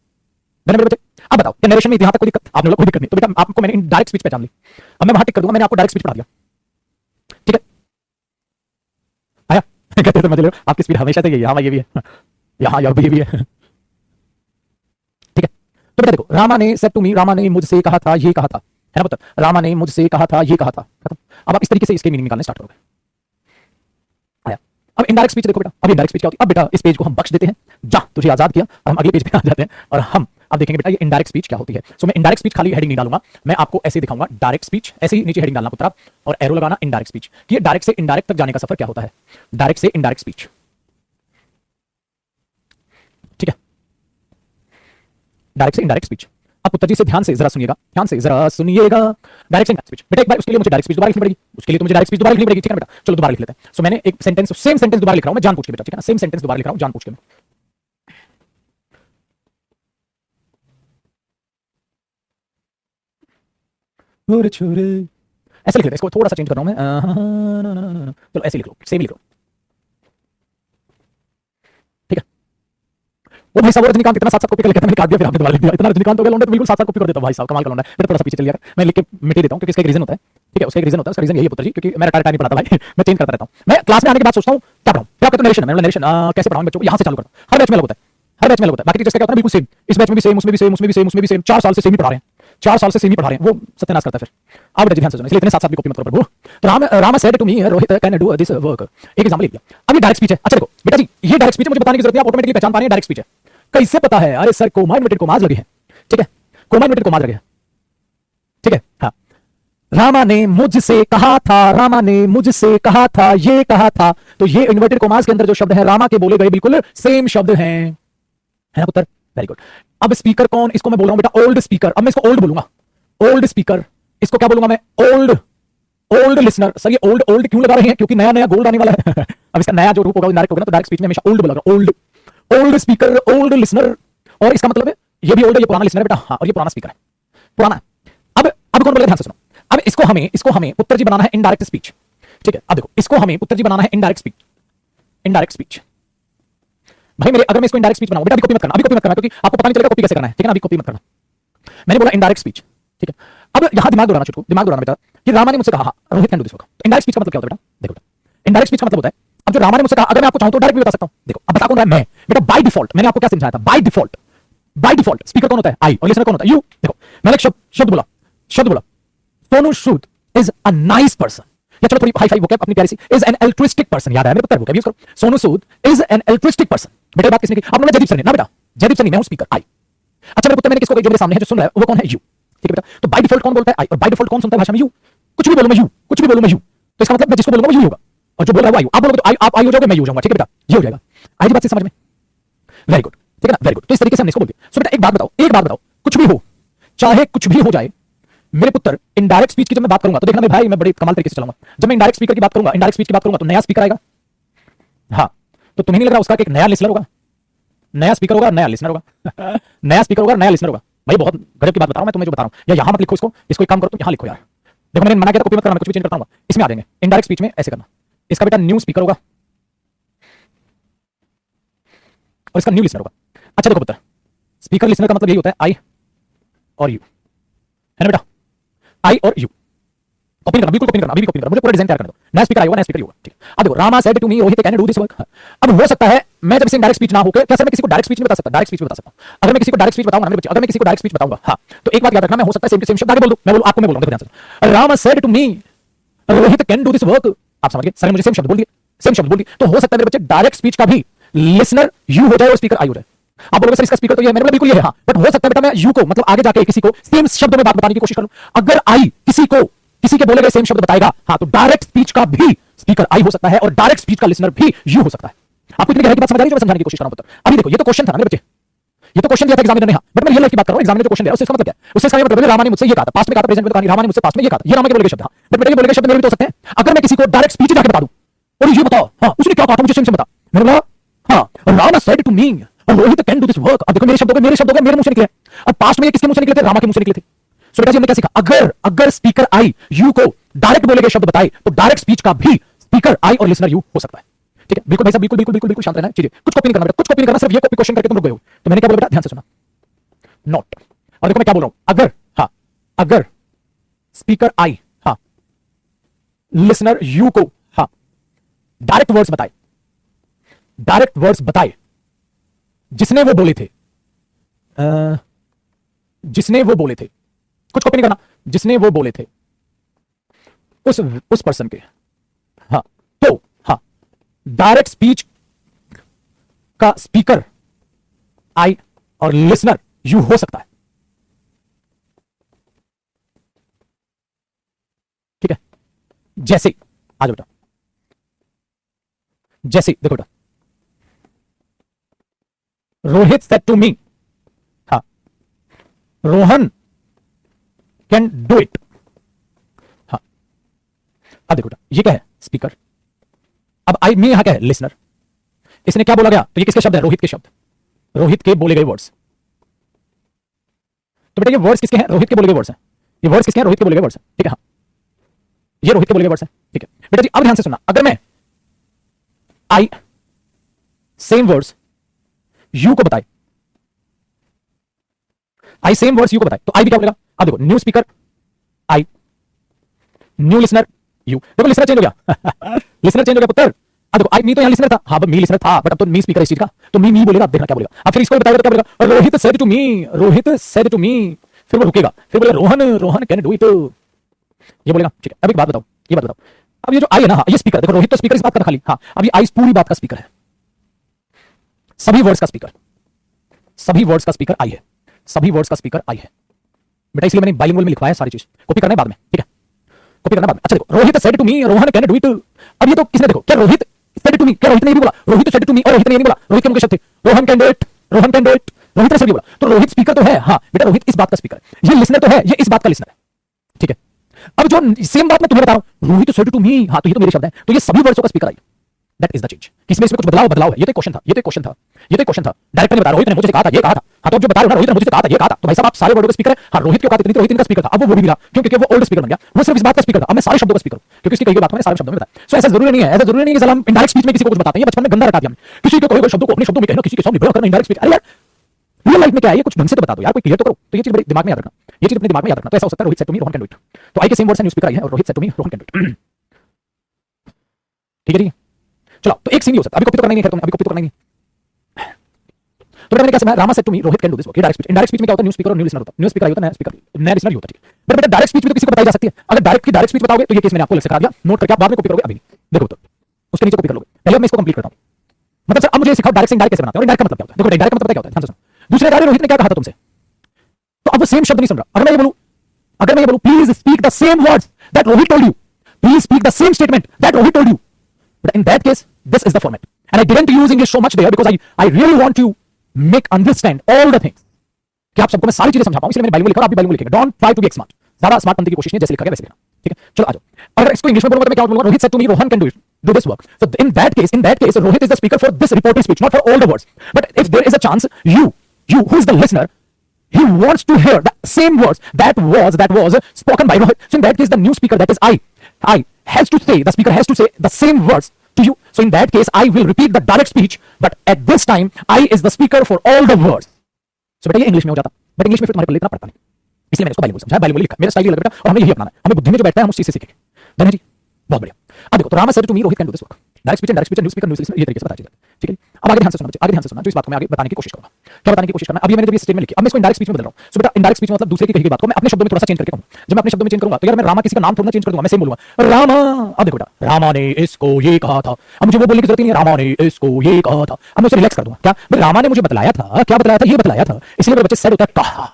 मेरे बच्चे अब बताओ, क्या नरेशन में यहां तक कोई दिक्कत? आपने लोग कोई दिक्कत नहीं, तो बेटा आपको मैंने डायरेक्ट स्पीच पहचान ली, अब मैं वहां टिक कर दूंगा, मैंने आपको डायरेक्ट स्पीच पढ़ा दिया। ठीक है, आया कहते तो मजे लो, आपकी स्पीड हमेशा से यही है। हाँ ये भी है, यहाँ ये भी है। ठीक है, तो बेटा देखो, रामा ने सेड टू मी, रामा ने मुझसे कहा था, ये कहा था, है ना पुत्र? रामा ने मुझसे कहा था, ये कहा था, खत्म। अब आप इस तरीके से इसके मीनिंग निकालने स्टार्ट करोगे। आया, अब इनडायरेक्ट स्पीच देखो बेटा, अब इनडायरेक्ट स्पीच क्या होती है? अब बेटा इस पेज को हम बख्श देते हैं, जा तुझे आजाद किया, और हम अगले पेज पे आ जाते हैं, और हम अब देखेंगे बेटा ये इनडायरेक्ट स्पीच क्या होती है। सो मैं इनडायरेक्ट स्पीच खाली हेडिंग नहीं डालूंगा, मैं आपको ऐसे दिखाऊंगा, डायरेक्ट स्पीच, ऐसे ही नीचे हेडिंग डालना पुत्र आप, और एरो लगाना इनडायरेक्ट स्पीच, कि ये डायरेक्ट से इनडायरेक्ट तक जाने का सफर क्या होता है, डायरेक्ट से इनडायरेक्ट स्पीच। ठीक है, डायरेक्ट से इनडायरेक्ट स्पीच। अब पुत्र जी से ध्यान से जरा सुनिएगा, ध्यान से जरा सुनिएगा। डायरेक्ट से इनडायरेक्ट स्पीच बेटा, एक बार उसके लिए मुझे डायरेक्ट स्पीच दोबारा लिखनी पड़ेगी, उसके लिए तो मुझे डायरेक्ट स्पीच दोबारा लिखनी पड़ेगी। ठीक है बेटा, चलो दोबारा लिख लेते हैं। सो मैंने एक सेंटेंस, सेम सेंटेंस दोबारा लिख रहा हूं मैं, जान पूछ के बेटा, ठीक है ना, सेम सेंटेंस दोबारा लिख रहा हूं जान पूछ के मैं। छोरे छोरे, ऐसे लिख लेते हैं, इसको थोड़ा सा चेंज कर रहा हूं मैं। चलो ऐसे लिख लो, सेम लिख लो। ठीक है, वो भाई साहब रजनीकांत इतना 7-7 कॉपी कर लेता, मैंने काट दिया, फिर आपने दोबारा लिख दिया। इतना रजनीकांत हो गया लौंडा, तो बिल्कुल 7-7 कॉपी कर देता भाई साहब, कमाल का लौंडा है। फिर थोड़ा सा पीछे चल गया, मैं लिख के मिटा देता हूं, क्योंकि इसका एक रीजन होता है। ठीक है, उसका एक रीजन होता है, उसका रीजन यही है पुत्र जी, क्योंकि मैं टाइम नहीं पढ़ाता भाई, मैं चेंज करता रहता हूं। मैं क्लास में आने के बाद सोचता हूं क्या पढ़ाऊं, फिर आपका तो नरेशन है, मैं नरेशन कैसे पढ़ाऊं बच्चों को, यहां से चालू करता हूं। हर बैच में अलग होता है, हर बैच में अलग होता है। बाकी टीचर्स क्या होता है, बिल्कुल सेम, इस बैच में भी सेम, उसमें भी सेम, उसमें भी सेम, उसमें भी सेम, 4 साल से सेम ही पढ़ा रहे हैं, 4 साल से सेम ही पढ़ा रहे हैं, वो सत्यानाश करता है। फिर आप बेटा ध्यान से सुनो, इसलिए इतने साथ साथ भी कॉपी मत करो प्रभु। तो Rama said to me, Rohit can do this work, एक एग्जांपल लिख दिया। अब ये डायरेक्ट स्पीच है। अच्छा देखो बेटा जी, ये डायरेक्ट स्पीच है, मुझे बताने की जरूरत नहीं, आप ऑटोमेटिकली पहचान पा रहे हैं डायरेक्ट स्पीच है। कैसे पता है? अरे सर कोमा इन्वर्टेड कॉमास लगे हैं। ठीक है, कोमा इन्वर्टेड कॉमास लगे हैं। ठीक है, हाँ, रामा ने मुझसे कहा था, रामा ने मुझसे कहा था, ये कहा था, तो ये इन्वर्टेड कॉमास के अंदर जो शब्द है रामा के बोले गए बिल्कुल सेम शब्द हैं। है ना पुत्र, वेरी गुड। अब स्पीकर कौन, इसको मैं बोल रहा हूं बेटा ओल्ड स्पीकर। अब मैं इसको ओल्ड बोलूंगा, ओल्ड स्पीकर। इसको क्या बोलूंगा मैं, ओल्ड, ओल्ड लिसनर। सर ये ओल्ड ओल्ड क्यों लगा रहे हैं, क्योंकि नया नया गोल्ड आने वाला है अब इसका नया जो रूप होगा डायरेक्ट होगा ना, तो डायरेक्ट स्पीच में हमेशा ओल्ड बोला, old, old speaker, old listener. और इसका मतलब है ये भी ओल्ड है, ये पुराना लिसनर है बेटा। हाँ, और ये पुराना स्पीकर है, पुराना। अब कौन बोलेगा, ध्यान से सुनो। अब इसको हमें पुत्र जी बनाना है इनडायरेक्ट स्पीच, ठीक है। अब देखो, इसको हमें पुत्र जी बनाना है इनडायरेक्ट स्पीच, इनडायरेक्ट स्पीच। भाई मेरे, अगर मैं इसको इनडायरेक्ट स्पीच बनाऊं बेटा, अभी कॉपी मत करना, अभी कॉपी मत करना, क्योंकि आपको पता नहीं चलेगा कॉपी कैसे करना है, ठीक है ना। अभी कॉपी मत करना, मैंने बोला इनडायरेक्ट स्पीच, ठीक है। अब यहां दिमाग दौड़ाना, छुटकू दिमाग दौड़ाना बेटा, कि रामा ने मुझसे कहा Rohit can do this work. तो इनडायरेक्ट स्पीच का मतलब क्या होता है बेटा, देखो बेटा, इनडायरेक्ट स्पीच का मतलब होता है, अब जो रामा ने मुझसे कहा, अगर मैं आपको चाहूं तो डायरेक्ट भी बता सकता हूं। देखो अब बता कौन रहा है, मैं बेटा। बाय डिफॉल्ट मैंने आपको क्या समझाया था, by default, by default speaker कौन होता है, आई, और लिसनर कौन होता है, यू। देखो मैंने एक शब्द बोला, Sonu Sood is a nice person, या चलो थोड़ी हाई फाई वोकैब अपनी प्यारी सी, इज एन एल्ट्रिस्टिक पर्सन, याद है मेरे पुत्र, वोकैब यूज करो। Sonu Sood is an altruistic person. बेटा बात किसने की, अब मैं जयदीप सर ने ना बेटा, जयदीप सर नहीं, मैं हूं स्पीकर, आई। अच्छा मेरे पुत्र, मैंने किसको, जो मेरे सामने है जो सुन रहा है वो कौन है, यू, ठीक है बेटा। तो बाय डिफॉल्ट कौन बोलता है, आई, और बाय डिफॉल्ट कौन सुनता है भाषा में, यू। कुछ भी बोलूं मैं यू, कुछ भी बोलूं मैं यू, तो इसका मतलब मैं जिसको बोलूंगा वो यू होगा, और जो बोल रहा है वो आई। आप बोलोगे तो आई, आप आई हो जाओगे, मैं यू हो जाऊंगा, ठीक है बेटा, ये हो जाएगा। आई जी बात से समझ में, वेरी गुड, ठीक है ना, वेरी गुड। तो इस तरीके से हमने इसको बोल दिया। सो बेटा एक बात बताओ, कुछ भी हो, चाहे कुछ भी हो जाए मेरे पुत्र, इनडायरेक्ट स्पीच की जब मैं बात करूंगा तो देखना मेरे भाई, मैं बड़ी कमाल तरीके से चलाऊंगा। जब मैं इनडायरेक्ट स्पीकर की बात करूंगा, इनडायरेक्ट स्पीच की बात करूंगा, तो नया स्पीकर आएगा। हाँ, तो तुम्हें नहीं लग रहा उसका कि एक नया लिसनर होगा, नया स्पीकर होगा, नया लिसनर होगा नया स्पीकर होगा, नया लिसनर होगा। भाई बहुत गजब की बात बता रहा हूं मैं तुम्हें, जो बता रहा हूं। या यहां मत लिखो इसको एक काम करो, तुम यहां लिखो यार। देखो मैंने मना किया था कॉपी मत करना, मैं कुछ भी चेंज करता हूं, इसमें आ जाएंगे। इनडायरेक्ट स्पीच में ऐसे करना, इसका बेटा न्यू स्पीकर होगा और इसका न्यू लिसनर होगा। अच्छा देखो पुत्र, स्पीकर लिसनर का मतलब यही होता है, आई और यू, है ना बेटा, आई और यू। कॉपी करना, बिल्कुल कॉपी करना, अभी कॉपी करना, मुझे पूरा डिजाइन तैयार करने दो। नया स्पीकर आएगा, नया स्पीकर होगा, ठीक है। अब देखो, Rama said to me Rohit can do this work. अब हो सकता है मैं जब इसे डायरेक्ट स्पीच ना होकर, क्या सर मैं किसी को डायरेक्ट स्पीच नहीं बता सकता, डायरेक्ट स्पीच बता सकता हूं। अगर मैं किसी को डायरेक्ट स्पीच बताऊंगा ना मेरे बच्चे, अगर मैं किसी को डायरेक्ट स्पीच बताऊंगा, हाँ, तो एक बात याद रखना, मैं हो सकता है सेम टू सेम शब्द आगे बोल दूं, मैं बोलूं आपको, मैं बोल रहा हूं, देखो ध्यान से। Rama said to me Rohit can do this work, आप समझ गए, सर ने मुझे सेम शब्द बोल दिए, सेम शब्द बोल दिए। तो हो सकता है मेरे बच्चे डायरेक्ट स्पीच का भी लिसनर यू हो जाए और स्पीकर आई हो जाए। आप बोलोगे सर इसका स्पीकर तो ये है, मैंने बोला बिल्कुल ये है, हाँ, बट हो सकता है बेटा मैं यू को, मतलब आगे जाके किसी को सेम शब्द में बात बताने की कोशिश करूं। अगर आई किसी के बोले गए सेम शब्द बताएगा, हाँ, तो डायरेक्ट स्पीच का भी स्पीकर आई हो सकता है और डायरेक्ट स्पीच का लिसनर भी यू हो सकता है। आपको इतनी गहराई की बात समझ आ रही है जो मैं समझाने की कोशिश कर रहा हूं पुत्र। अभी देखो, ये तो क्वेश्चन था ना मेरे बच्चे, ये तो क्वेश्चन दिया था एग्जामिनर ने, हाँ, बट मैं रियल लाइफ की बात कर रहा हूं। एग्जामिनर जो क्वेश्चन दिया उससे इसका मतलब क्या है, उससे इसका ये मतलब है रामा ने मुझसे ये कहा था, पास्ट में कहा था, प्रेजेंट में कहा, रामा ने मुझसे पास्ट में ये कहा था, ये रामा के बोले गए शब्द, हाँ, बट बेटा ये बोले गए शब्द मेरे भी तो हो सकते हैं। अगर मैं किसी को डायरेक्ट स्पीच जाके बता दूं और ये बताओ, हाँ, उसने क्या कहा था मुझे सेम बता, मैंने बोला हाँ, Rama said to me Rohit can do this work. अब देखो मेरे शब्द हो गए, मेरे मुंह से निकले, और पास्ट में ये किसके मुंह से निकले थे, रामा के मुंह से निकले थे। सो बेटा जी हमने क्या सीखा, अगर स्पीकर आई यू को डायरेक्ट बोले गए शब्द बताए, तो डायरेक्ट स्पीच का भी स्पीकर आई और लिसनर यू हो सकता है, ठीक है। बिल्कुल भाई साहब, बिल्कुल शांत रहना है, चीजें कुछ कॉपी नहीं करना बेटा, कुछ कॉपी नहीं करना, सिर्फ ये कॉपी क्वेश्चन करके तुम रुक गए हो। तो मैंने क्या बोला बेटा, ध्यान से सुना, नॉट। और देखो मैं क्या बोल रहा हूं, अगर स्पीकर आई, हाँ, लिसनर यू को, हाँ, डायरेक्ट वर्ड्स बताए जिसने वो बोले थे, कुछ कॉपी नहीं करना, जिसने वो बोले थे उस पर्सन के, हाँ, तो हाँ, डायरेक्ट स्पीच का स्पीकर आई और लिसनर यू हो सकता है, ठीक है। जैसे आ जाओ बेटा, जैसे देखो बेटा, रोहित सेड टू मी, हाँ, रोहन कैन डू इट, हाँ। अब देखो बेटा, ये क्या है, स्पीकर। अब आई मी यहां क्या है, लिसनर। इसने क्या बोला गया, तो ये किसके शब्द है, रोहित के शब्द, रोहित के बोले गए वर्ड्स। तो बेटा ये वर्ड्स किसके हैं, रोहित के बोले गए वर्ड्स हैं, ये वर्ड्स किसके हैं, रोहित के बोले गए वर्ड्स हैं, ठीक है, हाँ, ये रोहित के बोले गए वर्ड्स हैं, ठीक है बेटा जी। अब ध्यान से सुनना, अगर मैं आई सेम वर्ड्स यू को बताए, आई सेम वर्ड्स यू को बताए, तो आई भी क्या बोलेगा। अब देखो, new speaker I, new listener you. देखो लिसनर चेंज हो गया लिसनर चेंज हो गया पुत्र। अब देखो, आई मी तो यहां लिसनर था, हाँ, मी लिसनर था, बट अब तो मी स्पीकर इस चीज का, तो मी बोलेगा। अब देखना क्या बोलेगा, अब फिर इसको बताएगा तो क्या बोलेगा, रोहित सेड टू मी, फिर वो रुकेगा, फिर बोलेगा रोहन कैन डू इट, ये बोलेगा, ठीक है। अब एक बात बताओ, ये बात बताओ, अब ये जो आई है ना, हाँ, ये स्पीकर, देखो रोहित तो स्पीकर इस बात का खाली, हाँ, अब ये आई पूरी बात का स्पीकर है, सभी वर्ड्स का स्पीकर, सभी वर्ड्स का स्पीकर आई है, सभी वर्ड्स का स्पीकर आई है बेटा। इसलिए मैंने बाइलिंगुअल में लिखवाया सारी चीज, कॉपी करना है बाद में, ठीक है, कॉपी करना बाद में। अच्छा देखो, Rohit said to me Rohan can do it. अब ये तो किसने, देखो क्या रोहित सेड टू मी, क्या रोहित ने भी बोला, रोहित सेड टू मी, और रोहित ने नहीं बोला, रोहित के मुख्य शब्द थे Rohan can do it, Rohan can do it. Rohit ने सही बोला, तो रोहित स्पीकर तो है, हाँ बेटा रोहित इस बात का स्पीकर है, ये लिसनर तो है, ये इस बात का लिसनर है, ठीक है। अब जो सेम बात मैं तुम्हें बता रहा हूं, रोहित सेड टू मी, हाँ तो ये तो मेरे शब्द हैं, तो ये सभी वर्ड्सों का speaker I. That is the change. किसमें इसमें कुछ बदलाव है, ये तो क्वेश्चन था, ये तो क्वेश्चन था, ये तो क्वेश्चन था। डायरेक्टर ने बताया रोहित ने मुझे कहा था, ये कहा था, हाँ तो जो बता रहे हो ना रोहित ने मुझे कहा था, ये कहा था, तो भाई साहब आप सारे वर्डों का स्पीकर है। हाँ रोहित क्यों कहा इतनी, तो रोहित का स्पीकर था, अब वो भी मिला क्योंकि वो ओल्ड स्पीकर बन गया, वो सिर्फ इस बात का स्पीकर था, अब मैं सारे शब्दों का स्पीकर हूं क्योंकि उसकी कई बात मैंने सारे शब्दों में बताया। सो ऐसा जरूरी नहीं है, ऐसा जरूरी नहीं है कि हम इनडायरेक्ट स्पीच में किसी को कुछ बताते हैं, बचपन में गंदा रखा दिया हमने, किसी को कोई शब्दों को अपने शब्दों में कहना, किसी के सामने बड़ा करना, इनडायरेक्ट स्पीच। अरे यार रियल लाइफ में क्या है, ये कुछ ढंग से तो बता दो यार, कोई क्लियर तो करो। तो ये चीज बड़े दिमाग में याद रखना, ये चीज अपने दिमाग में याद रखना। तो ऐसा हो सकता है Rohit said to me Rohan can do it, तो आई के सेम वर्ड्स है, न्यूज़ स्पीकर आई है और Rohit said to me Rohan can do it, ठीक है जी। चलो तो एक सीन ही हो सकता है, अभी कॉपी तो करना नहीं है, तुमने अभी कॉपी तो करना नहीं है। तो मैंने क्या समझा, Rama said to me Rohit can do this work, ये डायरेक्ट स्पीच। इनडायरेक्ट स्पीच में क्या होता है, न्यूज़ स्पीकर और न्यू लिसनर होता है, न्यूज़ स्पीकर होता है, नया स्पीकर नया लिसनर होता है, ठीक है। बट बेटा डायरेक्ट स्पीच में तो किसी को बताई जा सकती है, अगर डायरेक्ट की डायरेक्ट स्पीच बताओगे तो ये केस मैंने आपको अलग से करा दिया, नोट करके आप बाद में कॉपी करोगे, अभी नहीं देखो तो उसके नीचे कॉपी कर लोगे। पहले मैं इसको कंप्लीट करता हूं, मतलब सर अब मुझे सिखाओ डायरेक्ट से इनडायरेक्ट कैसे बनाते हैं, और इनडायरेक्ट का मतलब क्या होता है। देखो डायरेक्ट का मतलब क्या होता है, ध्यान से सुनो। दूसरे कार्य रोहित ने क्या कहा था तुमसे, तो अब वो सेम शब्द नहीं सुन रहा। अगर मैं ये बोलूं please speak the same words that Rohit told you, please speak the same statement that Rohit told you, but in that case this is the format and I didn't use English so much there because I really want to make understand all the things, कि आप सबको मैं सारी चीजें समझा पाऊं, इसलिए मैंने बाइबल लिखा और आप भी बाइबल लिखेंगे। Don't try to be smart, ज्यादा स्मार्ट बनने की कोशिश नहीं, जैसे लिखा गया वैसे लिखना, ठीक है। चलो आ जाओ, अगर इसको इंग्लिश में बोलूंगा तो मैं क्या बोलूंगा, Rohit said to me Rohan can do it, do this work. So in that case Rohit is the speaker for this reported speech, not for all the words. But if there is a chance you who is the listener, he wants to hear the same words that was spoken by Rohit. So in that case the new speaker, that is I has to say, the speaker has to say the same words to you. So in that case I will repeat the direct speech, but at this time I is the speaker for all the words. So बेटा ये English में हो जाता, but English में फिर तुम्हारे पल्ले इतना पड़ता नहीं, इसलिए मैंने इसको बाइबल समझाया, बाइबल लिखा, मेरा स्टाइल ही लग रहा है और हमें यही अपनाना है, हमें बुद्धि में जो बैठता है हम उस चीज से सीखेंगे। धन्यवाद जी, बहुत बढ़िया। अब देखो, तो Rama said to me Rohit can do this work, direct speech, news speaker, news listener, ये तरीके से बताया, ठीक है। अब आगे ध्यान से सुनना बच्चे, आगे ध्यान से सुनना, जो इस बात को मैं आगे बताने की कोशिश करूंगा। क्या बताने की कोशिश करना है, अभी मैंने जब ये स्टेटमेंट लिखी, अब मैं इसको इनडायरेक्ट स्पीच में बदल रहा हूं। सो बेटा इनडायरेक्ट स्पीच में मतलब दूसरे की कही गई बात को मैं अपने शब्दों में थोड़ा सा चेंज करके कहूं। जब मैं अपने शब्दों में चेंज करूंगा तो यार मैं रामा किसी का नाम थोड़ा चेंज कर दूंगा, मैं सेम बोलूंगा रामा। अब देखो बेटा, रामा ने इसको ये कहा था, अब मुझे वो बोलने की जरूरत नहीं है, रामा ने इसको ये कहा था। अब मैं उसे रिलैक्स कर दूंगा, क्या भाई रामा ने मुझे बतलाया था, क्या बतलाया था, ये बतलाया था, इसलिए मेरे बच्चे सेड होता है कहा,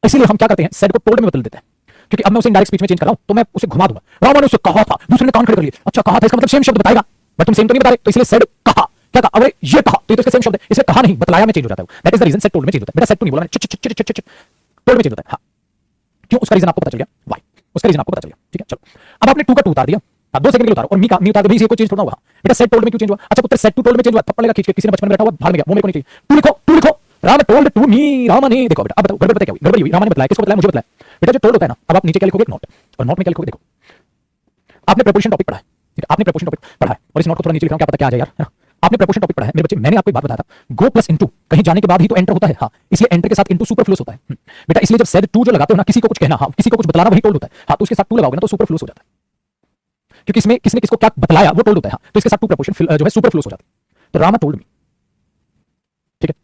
इसलिए हम क्या करते हैं सेड को टोल्ड में बदल देते हैं, क्योंकि अब मैं उसे इनडायरेक्ट स्पीच में चेंज कर रहा हूं तो मैं उसे घुमा दूंगा। रामा ने उसे कहा था, दूसरे ने कान खड़े कर लिए, अच्छा कहा था इसका मतलब सेम शब्द बताएगा, बट तुम सेम तो नहीं बता रहे, तो इसलिए सेड कहा, क्या कहा, अरे ये कहा, तो ये तो इसका सेम शब्द है, इसलिए कहा नहीं बतलाया में चेंज हो जाता है। That is the reason said told में चेंज होता है। बेटा सेड टू नहीं बोला मैंने, टोल्ड में चेंज होता है। हां क्यों, उसका रीजन आपको पता चल गया, व्हाई, उसका रीजन आपको पता चल गया, ठीक है। चलो अब आपने टू का टू उतार दिया, 2 सेकंड के लिए उतारो, और मी उतार दो, भी कोई चेंज थोड़ा हुआ। बेटा सेड टोल्ड में क्यों चेंज हुआ, अच्छा पुत्र सेड टू टोल्ड में चेंज हुआ, थप्पड़ लगा खींच के, किसी ने बचपन में बैठा हुआ भाग में गया, वो मेरे को नहीं चाहिए, टू लिखो Ram told to me, Rama ने, देखो बेटा अब बताओ गड़बड़ क्या हुई, गड़बड़ हुई, रामा ने बताया, किसको बताया, मुझे बताया। बेटा जो टोल्ड होता है ना, अब आप नीचे क्या लिखोगे, नोट, और नोट में क्या लिखोगे, देखो आपने प्रीपोजिशन टॉपिक पढ़ा है, ठीक है, आपने प्रीपोजिशन टॉपिक पढ़ा है, और इस नोट को थोड़ा नीचे लिखा हूं, क्या पता क्या आ जाए यार, है ना। आपने प्रीपोजिशन टॉपिक पढ़ा है मेरे बच्चे, मैंने आपको एक बात बताया था, गो प्लस इनटू, कहीं जाने के बाद ही तो एंटर होता है, हाँ इसलिए एंटर के साथ इनटू सुपरफ्लूस होता है। बेटा इसलिए जब सेड टू जो लगाते हो ना, किसी को कुछ कहना, हाँ किसी को कुछ बतलाना, वही टोल्ड होता है, हाँ तो उसके साथ टू लगाओगे ना तो सुपरफ्लूस हो जाता है, क्योंकि इसमें किसने किसको क्या बतलाया वो टोल्ड होता है, हाँ तो इसके साथ टू प्रीपोजिशन जो है सुपरफ्लूस हो जाता है। तो रामा टोल्ड मी, ठीक है,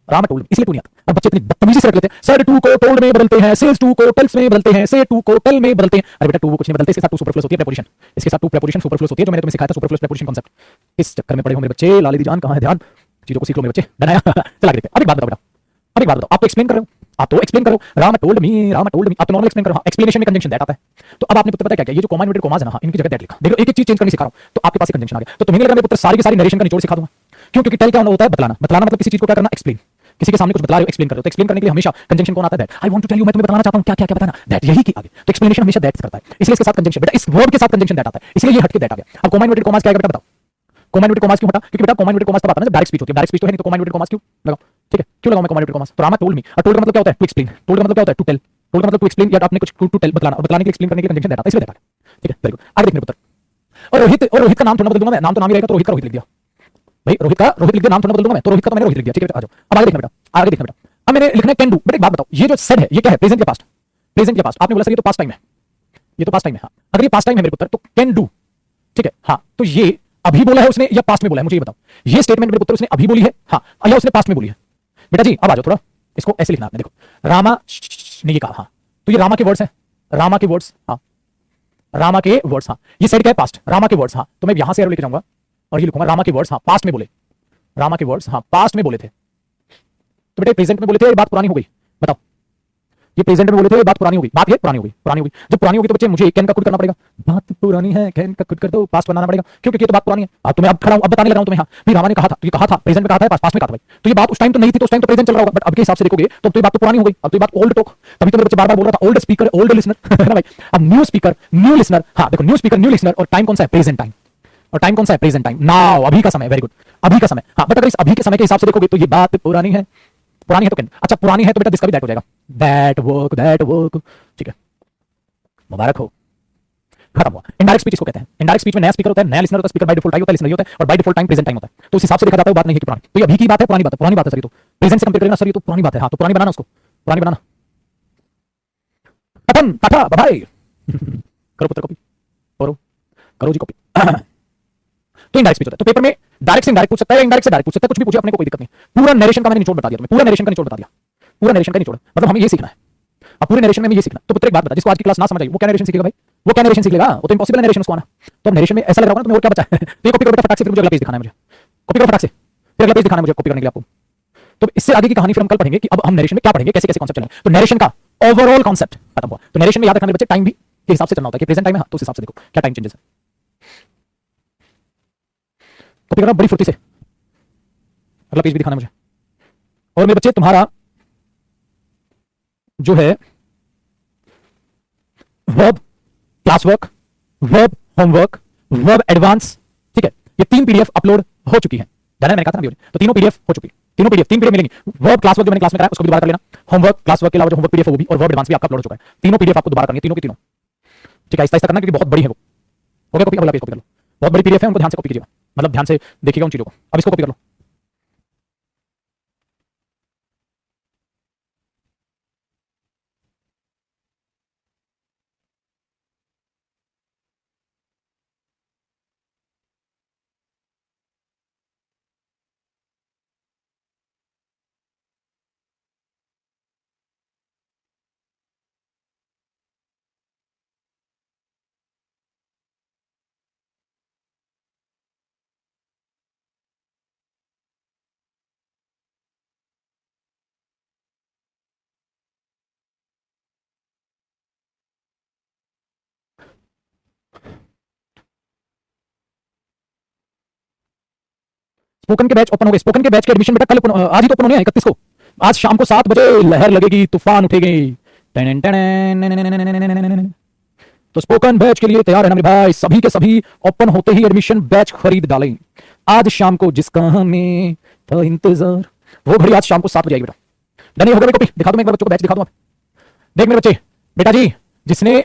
रामा टोल्ड, इसलिए टू नहीं आता। अब बच्चे इतनी बदतमीजी से रख लेते हैं, सेड टू को टोल्ड में बदलते हैं, सेज टू को टेल्स में बदलते हैं, से टू को टेल में बदलते हैं। अरे बेटा टू को कुछ नहीं बदलते, इसके साथ टू सुपरफ्लूस होती है प्रीपोजिशन, इसके साथ टू प्रीपोजिशन सुपरफ्लूस होती है, जो मैंने तुम्हें सिखाया था सुपरफ्लूस प्रीपोजिशन कांसेप्ट। इस चक्कर में पड़े हो मेरे बच्चे, लाली दी जान कहां है ध्यान, चीजों को सीख लो मेरे बच्चे, बनाया चला के देखते हैं। अब एक बात बताओ बेटा, अब एक बात बताओ, आप तो एक्सप्लेन कर रहे हो, आप तो एक्सप्लेन करो, Rama told me, Rama told me, आप तो नॉर्मल एक्सप्लेन करो, एक्सप्लेनेशन में कंजंक्शन दैट आता है। तो अब आपने पुत्र पता क्या, ये जो कॉमा इनवर्टेड कॉमास है ना, इनकी जगह दैट लिखा, देखो एक एक चीज चेंज करनी सिखा रहा हूं, तो आपके पास कंजंक्शन आ गया। तो तुम्हें लग रहा है मेरे पुत्र सारी की सारी नरेशन का निचोड़ सिखा दूंगा, क्यों, क्योंकि टेल क्या होता है, बतलाना, बतलाना मतलब किसी चीज को क्या करना, एक्सप्लेन, किसी के सामने कुछ बता रहे हो, एक्सप्लेन कर रहे हो, तो एक्सप्लेन करने के लिए हमेशा कंजंक्शन कौन आता है, that. I want to tell you, मैं तुम्हें बताना चाहता हूं क्या क्या क्या बताना, दैट यही की आगे, तो एक्सप्लेनेशन हमेशा दैट करता है, इसलिए इसके साथ कंजंक्शन, बेटा इस वर्ब के साथ कंजंक्शन दैट आता है, इसलिए ये हट के दैट आ गया। अब कॉमा इनवर्टेड कॉमास क्या है बेटा बताओ, कॉमा इनवर्टेड कॉमास क्यों हटा, क्योंकि बेटा कॉमा इनवर्टेड कॉमास तब आता है ना जब डायरेक्ट स्पीच होती है, डायरेक्ट स्पीच तो है नहीं, तो कॉमा इनवर्टेड कॉमास क्यों लगाओ, ठीक है, क्यों लगाऊं मैं कॉमा इनवर्टेड कॉमास। तो रामा टोल्ड मी, और टोल्ड का मतलब क्या होता है, टू एक्सप्लेन, टोल्ड का मतलब क्या होता है, टू टेल, टोल्ड का मतलब टू एक्सप्लेन, या आपने कुछ टू टेल बतलाना, और बतलाने के लिए एक्सप्लेन करने के लिए कंजंक्शन दैट आता है, इसलिए दैट आता है, ठीक है, वेरी गुड। आगे देखने पुत्र, और रोहित का नाम थोड़ा बदल दूंगा मैं, नाम तो नाम ही रहेगा, तो रोहित का रोहित लिख दिया भाई, रोहित लिख दिया, नाम थोड़ा बदल दूंगा मैं, तो रोहित का तो मैंने रोहित लिख दिया, ठीक है। आ जाओ अब आगे देखना बेटा, आगे देखना बेटा, अब मैंने लिखना है कैन डू। बेटा एक बात बताओ, ये जो सेड है ये क्या है, प्रेजेंट या पास्ट, प्रेजेंट या पास्ट, आपने बोला सर ये तो पास्ट टाइम है, ये तो पास्ट टाइम है, हाँ अगर ये पास्ट टाइम है मेरे पुत्र तो कैन डू, ठीक है, हाँ तो ये अभी बोला है उसने या पास्ट में बोला है, मुझे ये बताओ, ये स्टेटमेंट मेरे पुत्र उसने अभी बोली है, हाँ या उसने पास्ट में बोली है। बेटा जी अब आ जाओ थोड़ा, इसको ऐसे लिखना आपने, देखो रामा ने ये कहा, हाँ तो ये रामा के वर्ड्स हैं, रामा के वर्ड्स, हाँ रामा के वर्ड्स, हाँ ये सेड क्या है, पास्ट, रामा के वर्ड्स, हाँ तो मैं यहां से एरो लेके जाऊंगा और ये लिखूंगा रामा के वर्ड्स, हाँ पास्ट में बोले, रामा के वर्ड्स, हाँ पास्ट में बोले थे, तो बेटा प्रेजेंट में बोले थे, ये बात पुरानी हो गई, बताओ ये प्रेजेंट में बोले थे बात पुरानी होगी, बात ये पुरानी होगी, पुरानी होगी। जब पुरानी होगी तो बच्चे मुझे कैन का खुद करना पड़ेगा, बात पुरानी है कैन का खुद कर दो, पास्ट बनाना पड़ेगा, क्योंकि ये तो बात पुरानी है। अब तुम्हें अब खड़ा हूं, अब बताने लगा हूं तुम्हें। हाँ भी रामा ने कहा था, तो ये कहा था प्रेजेंट में कहा था, पास्ट में कहा था भाई। तो ये बात उस टाइम तो नहीं थी, तो उस टाइम तो प्रेजेंट चल रहा होगा, बट अब के हिसाब से देखोगे तो ये बात तो पुरानी हो गई। अब तो ये बात ओल्ड टॉक, तभी तो मेरे बच्चे बार-बार बोल रहा था ओल्ड स्पीकर ओल्ड लिसनर है ना भाई। अब न्यू स्पीकर न्यू लिसनर। हाँ देखो, न्यू स्पीकर न्यू लिसनर, और टाइम कौन सा है? Present time. और टाइम कौन सा है? प्रेजेंट टाइम, नाउ, अभी का समय। वेरी गुड, अभी का समय। हाँ बट अगर इस अभी के समय के हिसाब से देखोगे तो ये बात पुरानी है, पुरानी है तो कैन। अच्छा पुरानी है तो बेटा दिस का भी दैट हो जाएगा, दैट वर्क, ठीक है, मुबारक हो, खत्म हुआ। इनडायरेक्ट स्पीच इसको कहते हैं। इनडायरेक्ट स्पीच में नया स्पीकर होता है, नया लिसनर होता है, स्पीकर बाय डिफॉल्ट होता है, लिसनर होता है, और by default time present time होता है। तो उस हिसाब से देखा जाता है, बात नहीं है कि पुरानी, तो ये अभी की बात है, पुरानी बात है, पुरानी बात है सर। ये तो प्रेजेंट से कंपेयर करेगा सर, ये तो पुरानी बात है। हाँ तो पुरानी बनाना, उसको पुरानी बनाना, खत्म, टाटा बाय बाय। करो पुत्र कॉपी, करो जी कॉपी। तो इनडायरेक्ट स्पीच होता है। तो पेपर में डायरेक्ट से इनडायरेक्ट पूछ सकता है, इनडायरेक्ट से डायरेक्ट पूछ सकता है, कुछ भी पूछे, अपने को कोई दिक्कत नहीं। पूरा नरेशन का मैंने निचोड़ बता दिया तुम्हें, पूरा नरेशन का निचोड़ बता दिया, पूरा नरेशन का निचोड़, मतलब हमें ये सीखना है। अब पूरे नरेशन में ये सीखना। तो पुत्र एक बात बता, जिसको आज की क्लास ना समझ आई वो क्या नरेशन सीखेगा भाई? वो क्या नरेशन सीख लेगा? वो तो इम्पॉसिबल है नरेशन उसको आना। तो अब नरेशन में ऐसा लग रहा होगा ना तुम्हें, और क्या बचा है? तो ये कॉपी करो बेटा फटाक से, फिर मुझे अगला पेज दिखाना है, मुझे कॉपी करो फटाक से, फिर अगला पेज दिखाना है मुझे कॉपी करने के लिए आपको। तो इससे आगे की कहानी फिर हम कल पढ़ेंगे कि अब हम नरेशन में क्या पढ़ेंगे, कैसे कैसे कॉन्सेप्ट चलेंगे। तो नरेशन का ओवरऑल कॉन्सेप्ट खत्म हुआ। तो नरेशन में याद रखना मेरे बच्चे, टाइम भी के हिसाब से चलना होता है कि प्रेजेंट टाइम है, तो उस हिसाब से देखो क्या टाइम चेंजेस है। कॉपी करना बड़ी फुर्ती से, अगला पेज भी दिखाना है मुझे। और मेरे बच्चे तुम्हारा जो है verb class work, verb homework, verb advance, ठीक है, ये 3 पीडीएफ अपलोड हो चुकी है। जाना है, मैंने कहा था ना, तो तीनों पीडीएफ हो चुकी है, तीनों पीडीएफ 3 पीडीएफ मिलेंगी। वर्ब क्लास वर्क जो मैंने क्लास में कराया उसको भी दोबारा कर लेना, होमवर्क क्लास वर्क के अलावा जो होमवर्क पीडीएफ है वो भी, और वर्ब एडवांस भी आपका अपलोड हो चुका है। तीनों पीडीएफ आपको दोबारा करनी है, तीनों की तीनों, ठीक है, आहिस्ता आहिस्ता करना क्योंकि बहुत बड़ी है वो। हो गया कॉपी? अगला पेज कॉपी कर लो, बहुत बड़ी पीडीएफ है, उनको ध्यान से कॉपी कीजिएगा, मतलब ध्यान से देखिएगा उन चीजों को। अब इसको कॉपी कर लो। स्पोकन के बैच ओपन हो गए, स्पोकन के बैच के एडमिशन बेटा कल आज ही तो ओपन होने हैं, 31 को। आज शाम को 7 बजे लहर लगेगी, तूफान उठेगी। तो स्पोकन बैच के लिए तैयार है ना मेरे भाई? सभी के सभी ओपन होते ही एडमिशन बैच खरीद डालें। आज शाम को जिसका हमें था इंतजार, वो घड़ी आज शाम को 7 बजे आएगी बेटा। डन हो गया कॉपी? दिखा दो मैं एक बार बच्चों को बैच दिखा दो आप। देख मेरे बच्चे, बेटा जी जिसने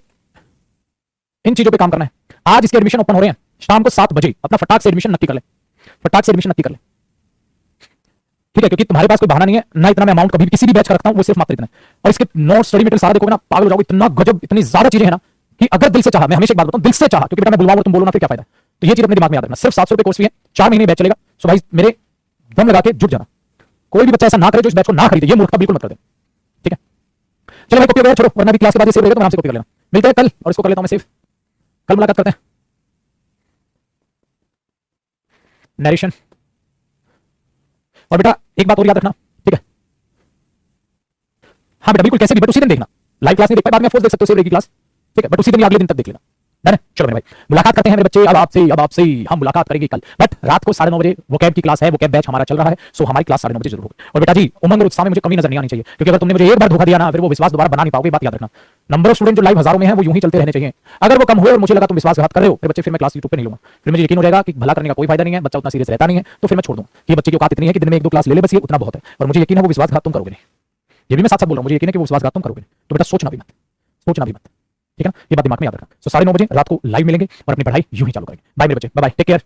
इन चीजों पे काम करना है, आज इसके एडमिशन ओपन हो रहे हैं शाम को 7 बजे, अपना फटाक से एडमिशन नक्की कर ले, फटाक से एडमिशन नक्की कर ले, ठीक है, क्योंकि तुम्हारे पास कोई बहाना नहीं है ना। इतना मैं अमाउंट कभी भी किसी भी बैच का रखता हूं, वो सिर्फ मात्र इतना है। और इसके नोट स्टडी मटेरियल सारा देखोगे ना, पागल हो जाओगे, इतना गजब, इतनी ज्यादा चीजें हैं ना कि अगर दिल से चाहा, मैं हमेशा एक बात बताऊं, दिल से चाहा, क्योंकि बेटा मैं बुलवाऊंगा तुम बोलो ना फिर क्या फायदा। तो ये चीज अपने दिमाग में याद रखना। सिर्फ 700 रुपए कोर्स फी है, 4 महीने बैच चलेगा। सो भाई मेरे दम लगा के जुट जाना। कोई भी बच्चा ऐसा ना करे जो इस बैच को ना खरीदे, ये मूर्खता बिल्कुल मत कर दे, ठीक है। चलो भाई कॉपी वगैरह छोड़ो, वरना भी क्लास के बाद ये सेव रहेगा तो आराम से कॉपी कर लेना। मिलते हैं कल, और इसको कर लेता हूं मैं सेव, कल मुलाकात करते हैं। नरेशन, और बेटा एक बात और याद रखना, ठीक है। हाँ बेटा बिल्कुल, कैसे भी, बट उसी दिन देखना, लाइव क्लास नहीं देख पाए, बाद में फोर्स देख सकते हो, सेव रहेगी क्लास, ठीक है, बट उसी दिन या अगले दिन तक देख लेना। डन है? चलो मेरे भाई मुलाकात करते हैं मेरे बच्चे, अब आपसे हम मुलाकात करेंगे कल, बट रात को 9:30 बजे वोकैब की क्लास है, वोकैब बैच हमारा चल रहा है। सो हमारी क्लास 9:30 बजे जरूर होगी। और बेटा जी उमंग और उत्साह में मुझे कमी नजर नहीं आनी चाहिए, क्योंकि अगर तुमने मुझे एक बार धोखा दिया ना, फिर वो विश्वास दोबारा बना नहीं पाओगे, बात याद रखना। नंबर ऑफ स्टूडेंट जो लाइव हजारों में है वो यूं ही चलते रहने चाहिए। अगर वो कम हुए और मुझे लगा तुम विश्वासघात कर रहे हो, फिर बच्चे फिर मैं क्लास यूट्यूब पे नहीं लूंगा, फिर मुझे यकीन हो जाएगा कि भला करने का कोई फायदा नहीं है, बच्चा उतना सीरियस रहता नहीं है, तो फिर मैं छोड़ दूं। ये बच्चे की औकात इतनी है कि दिन में 1-2 क्लास ले ले, बस ये उतना बहुत है। और मुझे यकीन है वो विश्वासघात तुम करोगे नहीं, ये भी मैं साथ साथ बोल रहा हूं, मुझे यकीन है कि वो विश्वासघात तुम करोगे। तो बेटा सोचना भी मत, सोचना भी मत, ठीक है ना, ये बात दिमाग में याद रखना। सो 9:30 बजे रात को लाइव मिलेंगे और अपनी पढ़ाई यूं ही चालू करेंगे। बाय मेरे बच्चे, बाय बाय, टेक केयर।